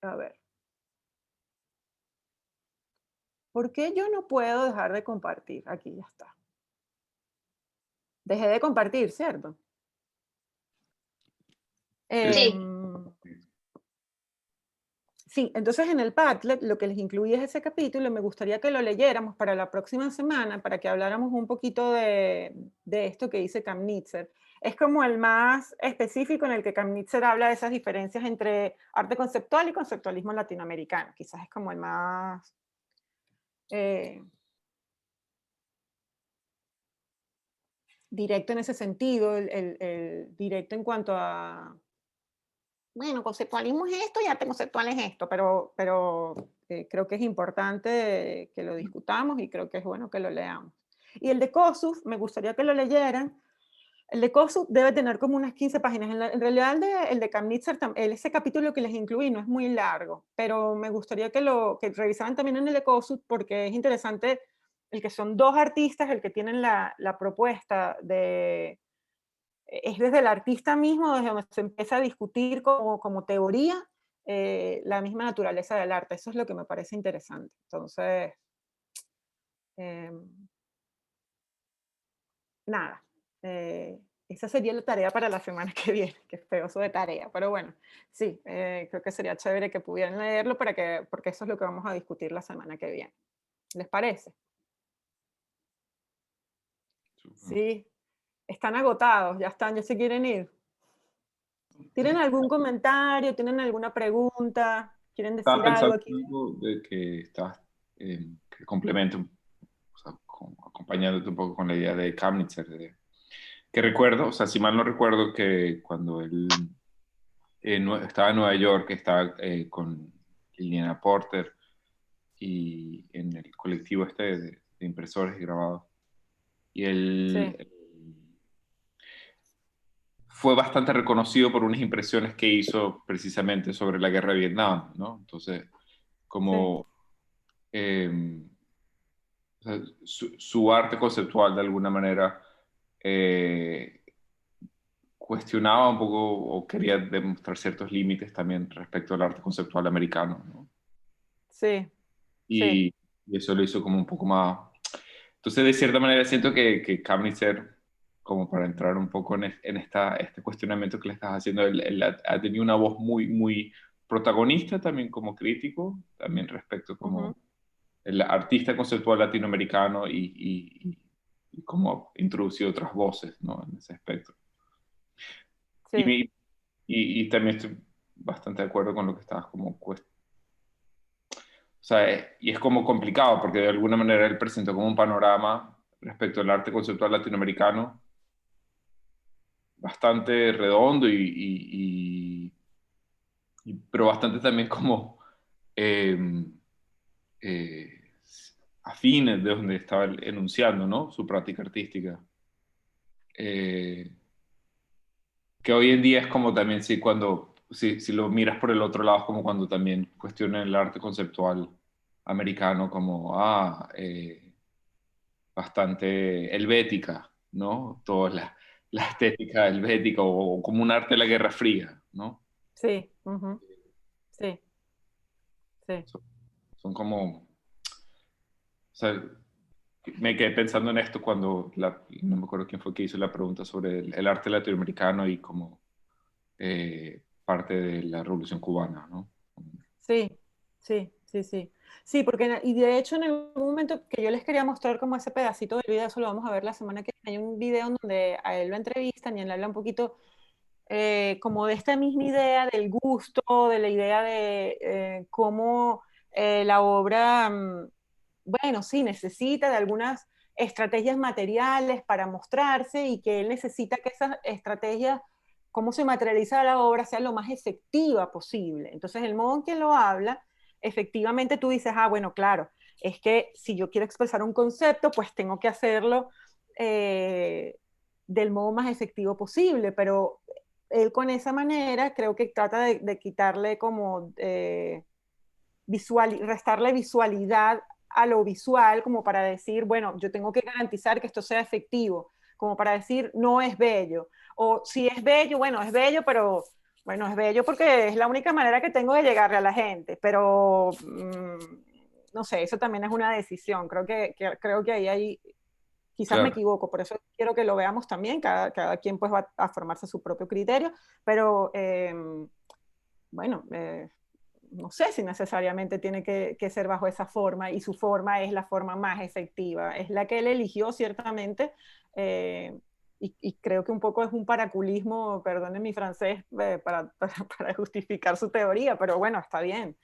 A ver. ¿Por qué yo no puedo dejar de compartir? Aquí ya está. Dejé de compartir, ¿cierto? Sí. Sí, entonces en el Padlet lo que les incluí es ese capítulo y me gustaría que lo leyéramos para la próxima semana, para que habláramos un poquito de esto que dice Kamnitzer. Es como el más específico en el que Kamnitzer habla de esas diferencias entre arte conceptual y conceptualismo latinoamericano. Quizás es como el más... directo en ese sentido, el directo en cuanto a... Bueno, conceptualismo es esto y arte conceptual es esto, pero creo que es importante que lo discutamos y creo que es bueno que lo leamos. Y el de Kossuth, me gustaría que lo leyeran. El de Kossuth debe tener como unas 15 páginas. En realidad el de Kamnitzer, ese capítulo que les incluí no es muy largo, pero me gustaría que revisaran también en el de Kossuth porque es interesante el que son dos artistas, el que tienen la propuesta de... Es desde el artista mismo, desde donde se empieza a discutir como teoría la misma naturaleza del arte. Eso es lo que me parece interesante. Entonces, nada, esa sería la tarea para la semana que viene, que es pedazo de tarea, pero bueno, sí, creo que sería chévere que pudieran leerlo porque eso es lo que vamos a discutir la semana que viene. ¿Les parece? Sí, están agotados, ya están, ya se quieren ir. ¿Tienen algún comentario? ¿Tienen alguna pregunta? ¿Quieren decir Estaba algo pensando aquí? en algo de que estás, que complemento, o sea, acompañándote un poco con la idea de Kamnitzer, que recuerdo, o sea, si mal no recuerdo que cuando él estaba en Nueva York, estaba con Liliana Porter y en el colectivo este de impresores y grabados, y él Sí, fue bastante reconocido por unas impresiones que hizo precisamente sobre la guerra de Vietnam, ¿no? Entonces, sí, como eh, o sea, su arte conceptual de alguna manera eh, cuestionaba un poco o quería demostrar ciertos límites también respecto al arte conceptual americano, ¿no? sí, sí, Y eso lo hizo como un poco más... Entonces, de cierta manera, siento que Kamnitzer, como para entrar un poco en este cuestionamiento que le estás haciendo, él ha tenido una voz muy, muy protagonista también como crítico, también respecto como ujú, el artista conceptual latinoamericano y cómo ha introducido otras voces, ¿no? En ese aspecto. Y, sí, y también estoy bastante de acuerdo con lo que estabas como o sea, y es como complicado porque de alguna manera él presentó como un panorama respecto al arte conceptual latinoamericano bastante redondo pero bastante también como afines de donde estaba enunciando, ¿no? Su práctica artística. Que hoy en día es como también, si lo miras por el otro lado, es como cuando también cuestionan el arte conceptual americano como, bastante helvética, ¿no? Toda la estética helvética o como un arte de la Guerra Fría, ¿no? Sí, ujú, sí, sí. Son como, o sea, me quedé pensando en esto cuando, no me acuerdo quién fue que hizo la pregunta sobre el arte latinoamericano y como parte de la Revolución Cubana, ¿no? Sí, sí, sí, sí. Sí, porque, y de hecho en algún momento que yo les quería mostrar como ese pedacito del video, eso lo vamos a ver la semana que viene, hay un video en donde a él lo entrevistan y él habla un poquito como de esta misma idea del gusto, de la idea de cómo la obra, bueno, sí, necesita de algunas estrategias materiales para mostrarse y que él necesita que esas estrategias, cómo se materializa la obra, sea lo más efectiva posible. Entonces, el modo en que lo habla, efectivamente tú dices, bueno, claro, es que si yo quiero expresar un concepto, pues tengo que hacerlo del modo más efectivo posible, pero él con esa manera creo que trata de quitarle como restarle visualidad a lo visual, como para decir, bueno, yo tengo que garantizar que esto sea efectivo, como para decir, no es bello, o si es bello, bueno, es bello, pero bueno, es bello porque es la única manera que tengo de llegarle a la gente, pero no sé, eso también es una decisión, creo que ahí hay, quizás me Claro. equivoco, por eso quiero que lo veamos también, cada quien pues va a formarse su propio criterio, pero bueno, no sé si necesariamente tiene que ser bajo esa forma y su forma es la forma más efectiva, es la que él eligió ciertamente y creo que un poco es un paraculismo, perdonen mi francés, para justificar su teoría, pero bueno, está bien,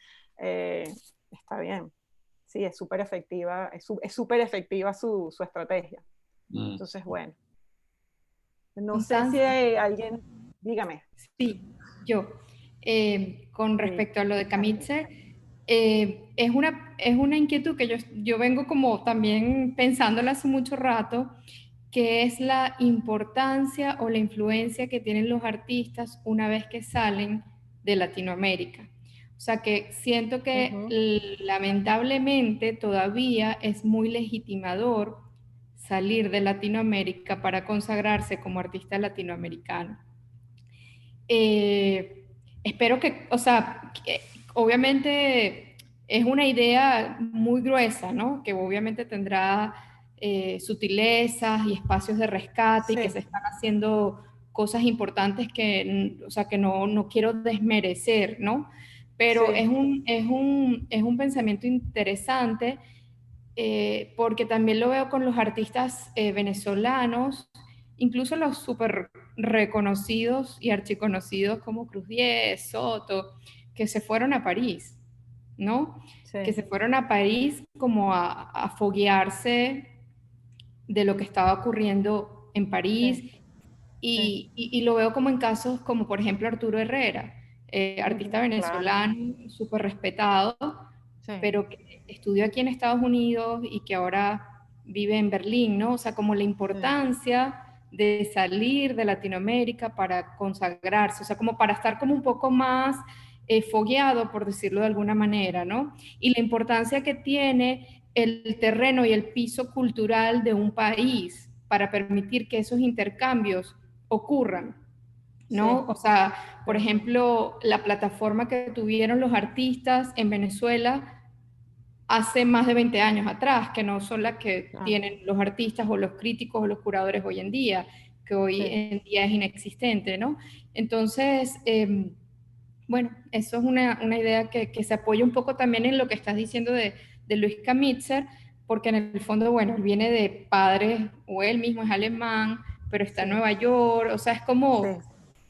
sí, es súper efectiva, es súper efectiva su estrategia. Mm. Entonces, bueno, no sé si Constanza, hay alguien, dígame. sí, yo. Con Sí, respecto a lo de Camitze, es una inquietud que yo vengo como también pensándola hace mucho rato, que es la importancia o la influencia que tienen los artistas una vez que salen de Latinoamérica. O sea que siento que ujú, lamentablemente todavía es muy legitimador salir de Latinoamérica para consagrarse como artista latinoamericano. Espero que, o sea, que obviamente es una idea muy gruesa, ¿no? Que obviamente tendrá sutilezas y espacios de rescate y que sí, se están haciendo cosas importantes que, o sea, que no quiero desmerecer, ¿no? Pero sí, es un pensamiento interesante porque también lo veo con los artistas venezolanos, incluso los súper reconocidos y archiconocidos como Cruz Diez, Soto, que se fueron a París, ¿no? Que sí, se fueron a París como a foguearse de lo que estaba ocurriendo en sí, París sí. y lo veo como en casos como por ejemplo Arturo Herrera, artista Ujú, claro, venezolano súper respetado, sí, pero que estudió aquí en Estados Unidos y que ahora vive en Berlín, ¿no? O sea, como la sí, importancia de salir de Latinoamérica para consagrarse, o sea, como para estar como un poco más fogueado, por decirlo de alguna manera, ¿no? Y la importancia que tiene el terreno y el piso cultural de un país para permitir que esos intercambios ocurran, ¿no? sí, O sea, por sí, ejemplo, la plataforma que tuvieron los artistas en Venezuela hace más de 20 años atrás, que no son las que claro, tienen los artistas o los críticos o los curadores hoy en día, que hoy sí, en día es inexistente, ¿no? Entonces, bueno, eso es una idea que se apoya un poco también en lo que estás diciendo de Luis Kamitzer, porque en el fondo, bueno, él viene de padres, o él mismo es alemán, pero está en sí, Nueva York, o sea, es como, sí,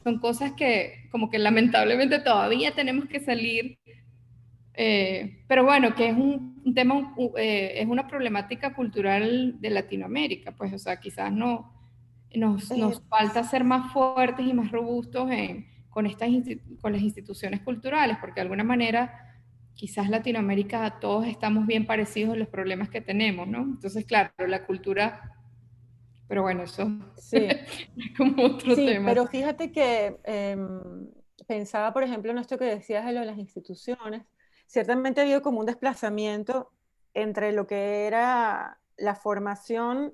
son cosas que como que lamentablemente todavía tenemos que salir, pero bueno, que es un tema, es una problemática cultural de Latinoamérica, pues, o sea, quizás no, eh, nos falta ser más fuertes y más robustos con las instituciones culturales, porque de alguna manera quizás Latinoamérica todos estamos bien parecidos en los problemas que tenemos, ¿no? Entonces, claro, la cultura, pero bueno, eso Sí. es como otro Sí, tema. pero fíjate que pensaba, por ejemplo, en esto que decías de lo de las instituciones. Ciertamente ha habido como un desplazamiento entre lo que era la formación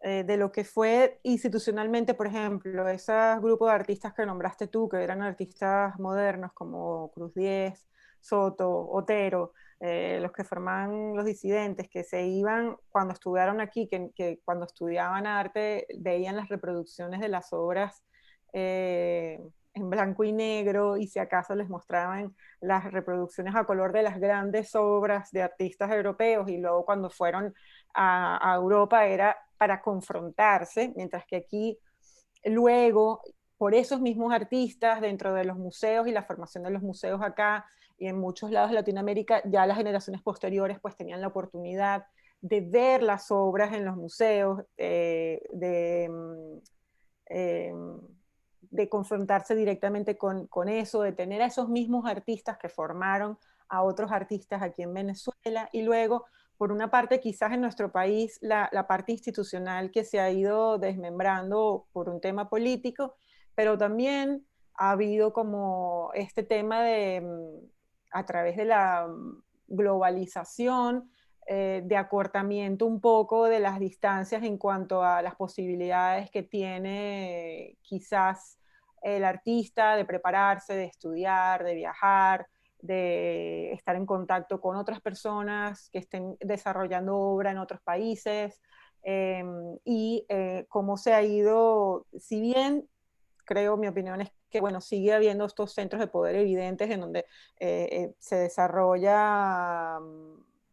de lo que fue institucionalmente, por ejemplo, esos grupos de artistas que nombraste tú, que eran artistas modernos como Cruz Diez, Soto, Otero, los que formaban los disidentes, que se iban cuando estudiaron aquí, que cuando estudiaban arte veían las reproducciones de las obras en blanco y negro, y si acaso les mostraban las reproducciones a color de las grandes obras de artistas europeos, y luego cuando fueron a Europa era para confrontarse, mientras que aquí luego, por esos mismos artistas dentro de los museos y la formación de los museos acá y en muchos lados de Latinoamérica, ya las generaciones posteriores pues tenían la oportunidad de ver las obras en los museos, eh, de confrontarse directamente con eso, de tener a esos mismos artistas que formaron a otros artistas aquí en Venezuela, y luego, por una parte, quizás en nuestro país, la parte institucional que se ha ido desmembrando por un tema político, pero también ha habido como este tema de, a través de la globalización, de acortamiento un poco de las distancias en cuanto a las posibilidades que tiene quizás el artista de prepararse, de estudiar, de viajar, de estar en contacto con otras personas que estén desarrollando obra en otros países, y cómo se ha ido, si bien creo, mi opinión es que, bueno, sigue habiendo estos centros de poder evidentes en donde se desarrolla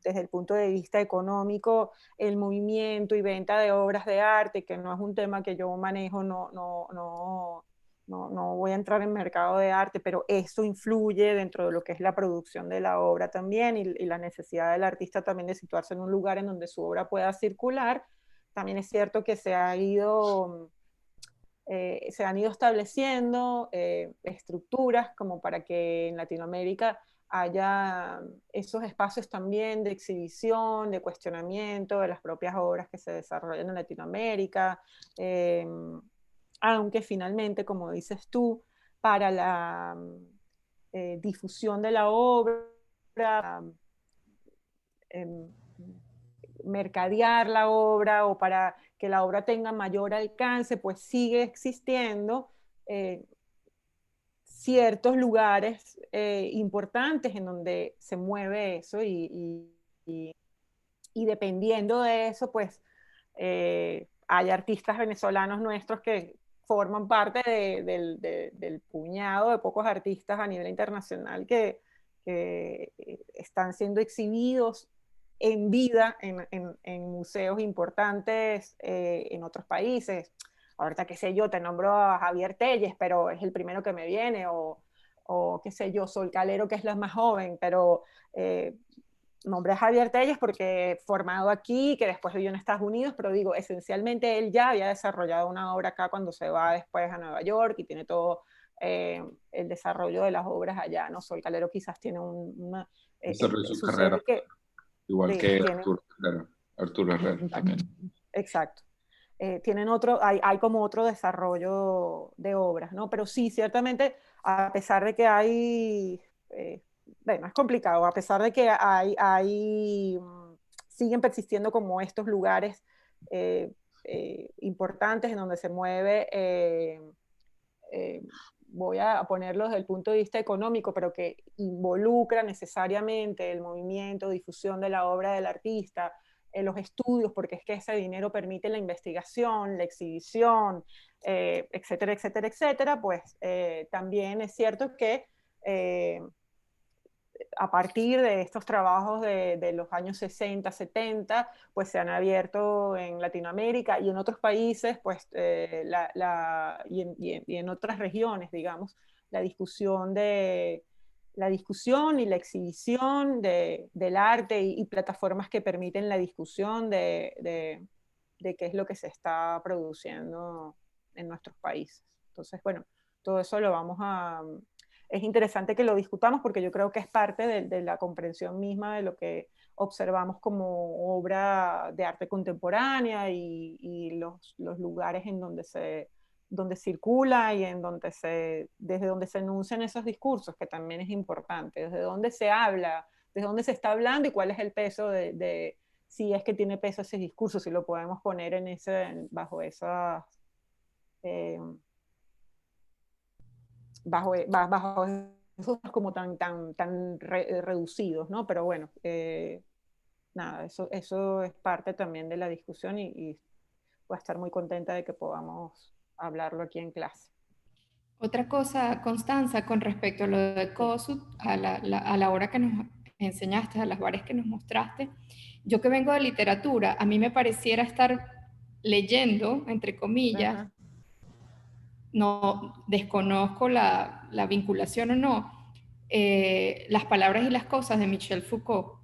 desde el punto de vista económico el movimiento y venta de obras de arte, que no es un tema que yo manejo, no voy a entrar en mercado de arte, pero eso influye dentro de lo que es la producción de la obra también, y la necesidad del artista también de situarse en un lugar en donde su obra pueda circular. También es cierto que se han ido estableciendo estructuras como para que en Latinoamérica haya esos espacios también de exhibición, de cuestionamiento de las propias obras que se desarrollan en Latinoamérica, aunque finalmente, como dices tú, para la difusión de la obra, eh, mercadear la obra o para que la obra tenga mayor alcance, pues sigue existiendo ciertos lugares importantes en donde se mueve eso, y dependiendo de eso, pues hay artistas venezolanos nuestros que forman parte del puñado de pocos artistas a nivel internacional que están siendo exhibidos en vida en museos importantes en otros países. Ahorita, qué sé yo, te nombro a Javier Telles, pero es el primero que me viene, o qué sé yo, Sol Calero, que es la más joven, pero nombré a Javier Telles porque formado aquí, que después vivió en Estados Unidos, pero digo, esencialmente él ya había desarrollado una obra acá cuando se va después a Nueva York y tiene todo el desarrollo de las obras allá, ¿no? Sol Calero quizás tiene Desarrolló su carrera, sucede que igual que tiene, Arturo Herrera también. exacto. Tienen hay como otro desarrollo de obras, ¿no? Pero sí, ciertamente, a pesar de que hay, bueno, es complicado, a pesar de que siguen persistiendo como estos lugares importantes en donde se mueve, voy a ponerlo desde el punto de vista económico, pero que involucra necesariamente el movimiento, difusión de la obra del artista, los estudios, porque es que ese dinero permite la investigación, la exhibición, etcétera, etcétera, etcétera, pues también es cierto que a partir de estos trabajos de los años 60, 70, pues se han abierto en Latinoamérica y en otros países, pues, y en otras regiones, digamos, la discusión y la exhibición del arte, y plataformas que permiten la discusión de qué es lo que se está produciendo en nuestros países. Entonces, bueno, todo eso lo vamos es interesante que lo discutamos porque yo creo que es parte de la comprensión misma de lo que observamos como obra de arte contemporánea y los lugares en donde circula y desde donde se enuncian esos discursos, que también es importante, desde dónde se habla, desde dónde se está hablando y cuál es el peso si es que tiene peso ese discurso, si lo podemos poner bajo esas... bajo esos como tan reducidos, ¿no? Pero bueno, nada, eso es parte también de la discusión y voy a estar muy contenta de que podamos hablarlo aquí en clase. Otra cosa, Constanza, con respecto a lo de COSUT, a la hora que nos enseñaste, a las varias que nos mostraste, yo que vengo de literatura, a mí me pareciera estar leyendo, entre comillas, Ajá. no desconozco la vinculación o no, Las palabras y las cosas de Michel Foucault,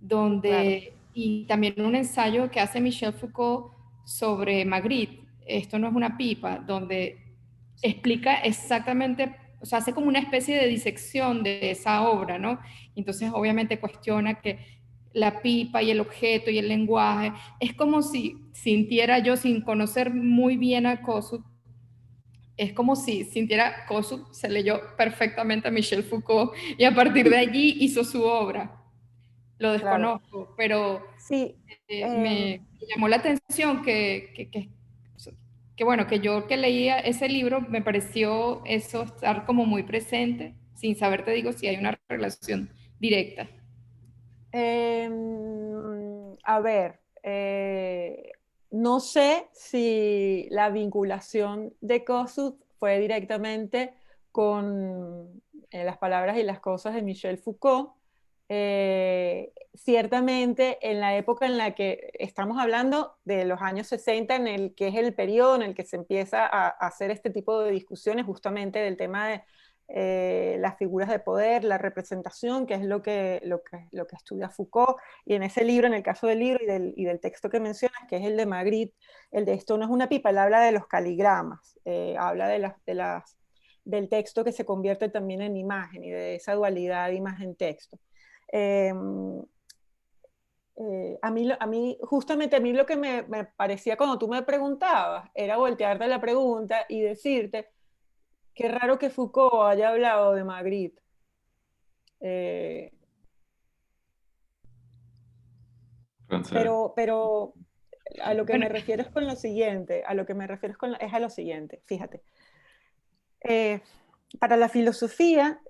donde, Claro. y también un ensayo que hace Michel Foucault sobre Magritte, esto no es una pipa, donde explica exactamente, o sea, hace como una especie de disección de esa obra, ¿no? Entonces obviamente cuestiona que la pipa y el objeto y el lenguaje, es como si sintiera yo, sin conocer muy bien a Kossuth, es como si sintiera Kossuth se leyó perfectamente a Michel Foucault y a partir de allí hizo su obra. Lo Claro. desconozco, pero Sí. me llamó la atención que bueno, que yo que leía ese libro me pareció eso estar como muy presente, sin saber, te digo, si hay una relación directa. A ver, no sé si la vinculación de Kossuth fue directamente con las palabras y las cosas de Michel Foucault. Ciertamente en la época en la que estamos hablando de los años 60, en el que es el periodo en el que se empieza a hacer este tipo de discusiones justamente del tema de las figuras de poder, la representación, que es lo que estudia Foucault, y en ese libro, en el caso del libro y del texto que mencionas, que es el de Magritte, el de Esto no es una pipa, él habla de los caligramas, habla del texto que se convierte también en imagen y de esa dualidad imagen-texto. Justamente a mí lo que me parecía cuando tú me preguntabas era voltearte la pregunta y decirte, qué raro que Foucault haya hablado de Magritte. Pero a lo que Bueno, me refiero es con lo siguiente, es a lo siguiente, fíjate. Para la filosofía,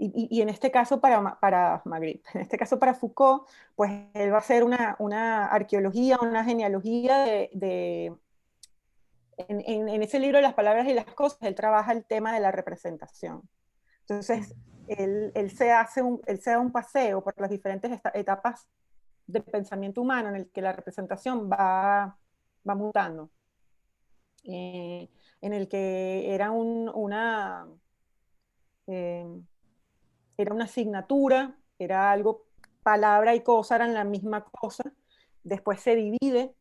y en este caso para Magritte, en este caso para Foucault, pues él va a hacer una arqueología, una genealogía en ese libro de las palabras y las cosas, él trabaja el tema de la representación. Entonces, él se da un paseo por las diferentes etapas del pensamiento humano en el que la representación va mutando. En el que era una asignatura, era algo, palabra y cosa eran la misma cosa, después se divide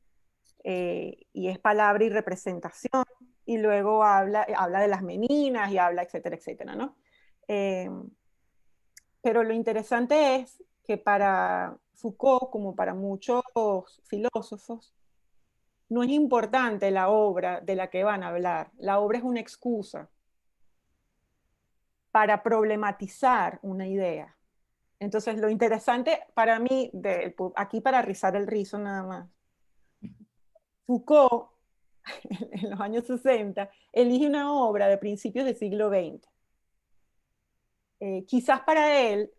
y es palabra y representación, y luego habla de las meninas y habla, etcétera, etcétera, ¿no? Pero lo interesante es que para Foucault, como para muchos filósofos, no es importante la obra de la que van a hablar. La obra es una excusa para problematizar una idea. Entonces, lo interesante para mí, aquí para rizar el rizo nada más, Foucault, en los años 60, elige una obra de principios del siglo XX. Quizás para él,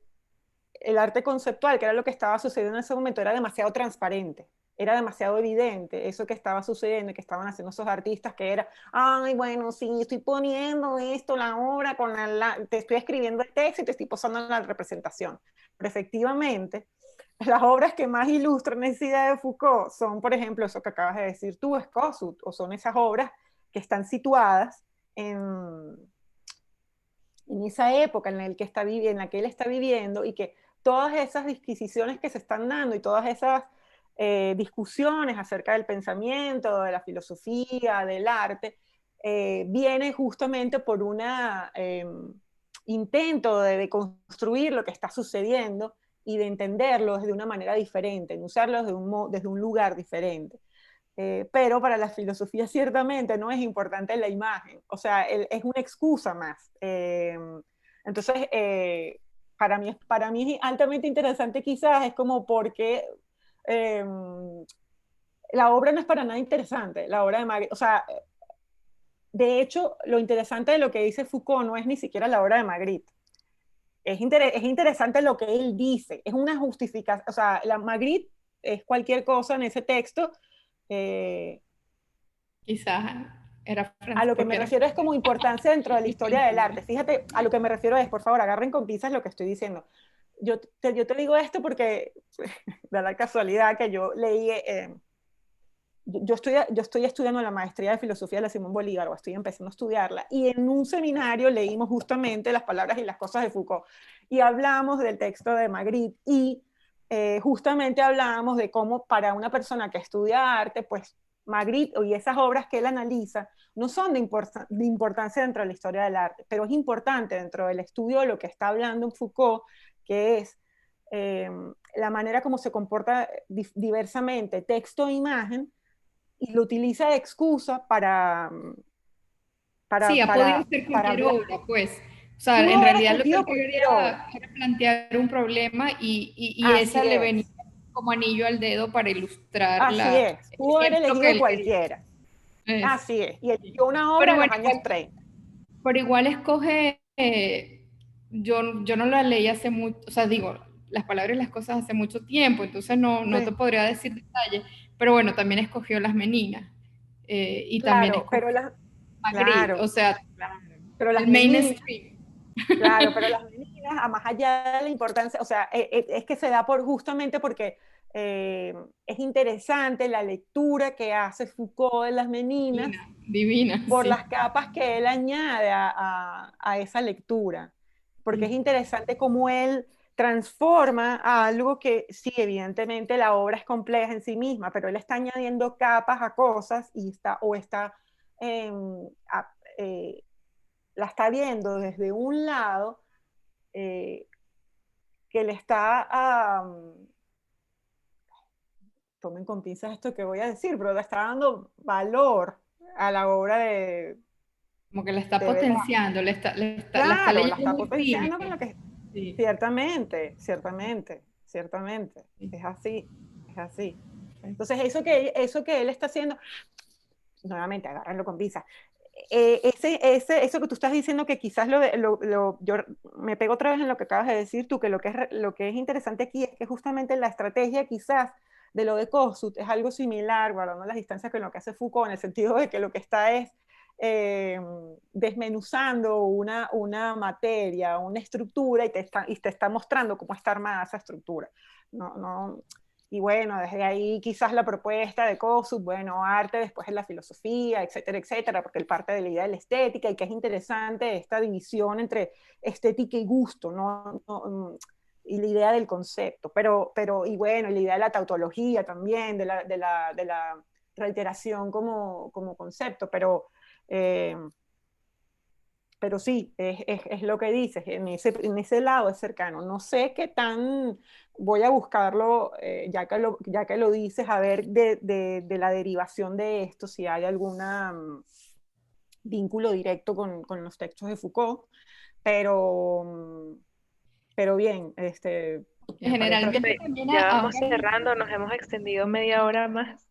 el arte conceptual, que era lo que estaba sucediendo en ese momento, era demasiado transparente, era demasiado evidente eso que estaba sucediendo, que estaban haciendo esos artistas, que era, ay, bueno, sí, estoy poniendo esto, la obra, te estoy escribiendo el texto y te estoy posando en la representación. Pero efectivamente, las obras que más ilustran esa idea de Foucault son, por ejemplo, eso que acabas de decir tú, es Kossuth, o son esas obras que están situadas en esa época en la que él está viviendo y que todas esas disquisiciones que se están dando y todas esas discusiones acerca del pensamiento, de la filosofía, del arte, viene justamente por un intento de construir lo que está sucediendo y de entenderlo desde una manera diferente, en usarlo desde un lugar diferente. Pero para la filosofía ciertamente no es importante la imagen, o sea, es una excusa más. Entonces, para mí es altamente interesante quizás, es como porque la obra no es para nada interesante, la obra de Magritte, o sea, de hecho, lo interesante de lo que dice Foucault no es ni siquiera la obra de Magritte. Es interesante lo que él dice, es una justificación, o sea, la Magritte es cualquier cosa en ese texto. Quizás era A lo que me porque era refiero es como importancia dentro de la historia del arte. Fíjate, a lo que me refiero es, por favor, agarren con pinzas lo que estoy diciendo. Yo te digo esto porque da la casualidad que yo leí, yo estoy estudiando la maestría de filosofía de la Simón Bolívar, o estoy empezando a estudiarla, y en un seminario leímos justamente las palabras y las cosas de Foucault, y hablamos del texto de Magritte, y justamente hablábamos de cómo para una persona que estudia arte, pues Magritte y esas obras que él analiza no son de importancia dentro de la historia del arte, pero es importante dentro del estudio de lo que está hablando Foucault, que es la manera como se comporta diversamente texto e imagen, y lo utiliza de excusa sí, ha podido ser para cualquier hablar. obra, pues. O sea, Pudo en haber realidad lo que escogido él cualquier quería obra. era plantear un problema y Así esa le venía es, como anillo al dedo para ilustrar así es. el Pudo haber ejemplo que elegido él quería. cualquiera. Así es. Y eligió una Pero obra en los bueno, años 30. pero igual escoge, yo no la leí hace mucho, o sea, digo, las palabras y las cosas hace mucho tiempo, entonces no te Sí, podría decir detalles, pero bueno, también escogió Las Meninas y también claro, pero escogió Magritte, claro, o sea, claro. Pero las el meninas, mainstream. claro, pero las meninas, a más allá de la importancia, o sea, es que se da justamente porque es interesante la lectura que hace Foucault de las meninas Divina, divina, por sí. las capas que él añade a esa lectura, porque es interesante cómo él transforma a algo que sí, evidentemente la obra es compleja en sí misma, pero él está añadiendo capas a cosas y eh, a- eh, la está viendo desde un lado eh, que le está, tomen con pinzas esto que voy a decir, pero le está dando valor a la obra Como que la está de Velázquez. potenciando, la está Claro, la leyendo está muy firme. potenciando con lo que... Sí, Ciertamente, ciertamente, ciertamente. sí. Es así, es así. Entonces, eso que él está haciendo, nuevamente, agárrenlo con pinzas. Eso que tú estás diciendo, que quizás yo me pego otra vez en lo que acabas de decir tú, que lo que es interesante aquí es que justamente la estrategia quizás de lo de Kossuth es algo similar, guardando las distancias con lo que hace Foucault, en el sentido de que lo que está es eh, desmenuzando una materia, una estructura, y te está mostrando cómo está armada esa estructura. No, y bueno, desde ahí quizás la propuesta de Kossuth, bueno, arte, después en la filosofía, etcétera, etcétera, porque él parte de la idea de la estética, y que es interesante esta división entre estética y gusto, y la idea del concepto, y bueno, y la idea de la tautología también, de la reiteración como concepto, eh, pero sí, es lo que dices, en ese lado es cercano. No sé qué tan, voy a buscarlo, ya que lo dices, a ver de la derivación de esto, si hay algún vínculo directo con los textos de Foucault, pero, pero bien, me parece... Generalmente Profe, también ya ahora vamos cerrando, nos hemos extendido media hora más.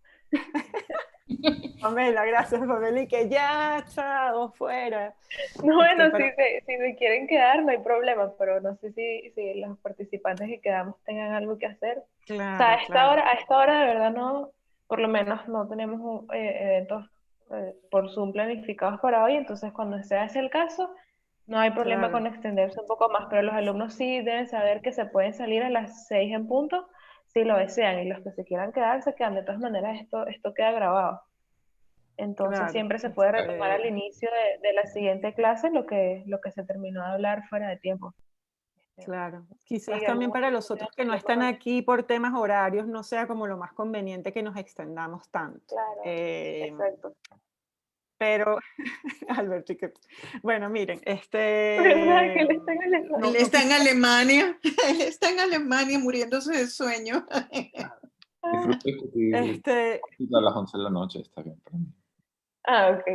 Pamela, gracias, Pamela, y que ya, chao, fuera. Bueno, Pero, si se quieren quedar, no hay problema, pero no sé si los participantes que quedamos tengan algo que hacer. O sea, claro, claro, a esta hora de verdad no, por lo menos no tenemos eventos por Zoom planificados para hoy, entonces cuando sea ese el caso, no hay problema claro, con extenderse un poco más, pero los alumnos sí deben saber que se pueden salir a las 6 en punto si lo desean, y los que se quieran quedar se quedan. De todas maneras, esto queda grabado. Entonces claro. siempre se puede retomar al inicio de la siguiente clase lo que se terminó de hablar fuera de tiempo. Claro, quizás Sí, también algunos para que los otros quieran que no seguir con están eso. aquí por temas horarios, no sea como lo más conveniente que nos extendamos tanto. Claro, exacto. pero Alberto, bueno, miren, ¿Verdad que él está en Alemania? Él está en Alemania, él está en Alemania muriéndose de sueño. Disfruto este, a las 11 de la noche, está bien para mí. Ok.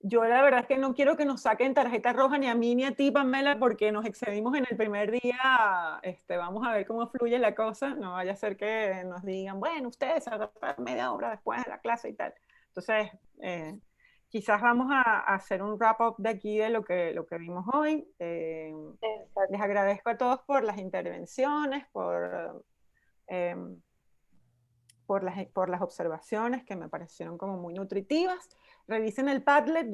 Yo la verdad es que no quiero que nos saquen tarjeta roja ni a mí ni a ti, Pamela, porque nos excedimos en el primer día. Vamos a ver cómo fluye la cosa. No vaya a ser que nos digan, bueno, ustedes se agarran media hora después de la clase y tal. Entonces, quizás vamos a hacer un wrap-up de aquí de lo que vimos hoy. Exacto. Les agradezco a todos por las intervenciones, por las observaciones que me parecieron como muy nutritivas. Revisen el Padlet.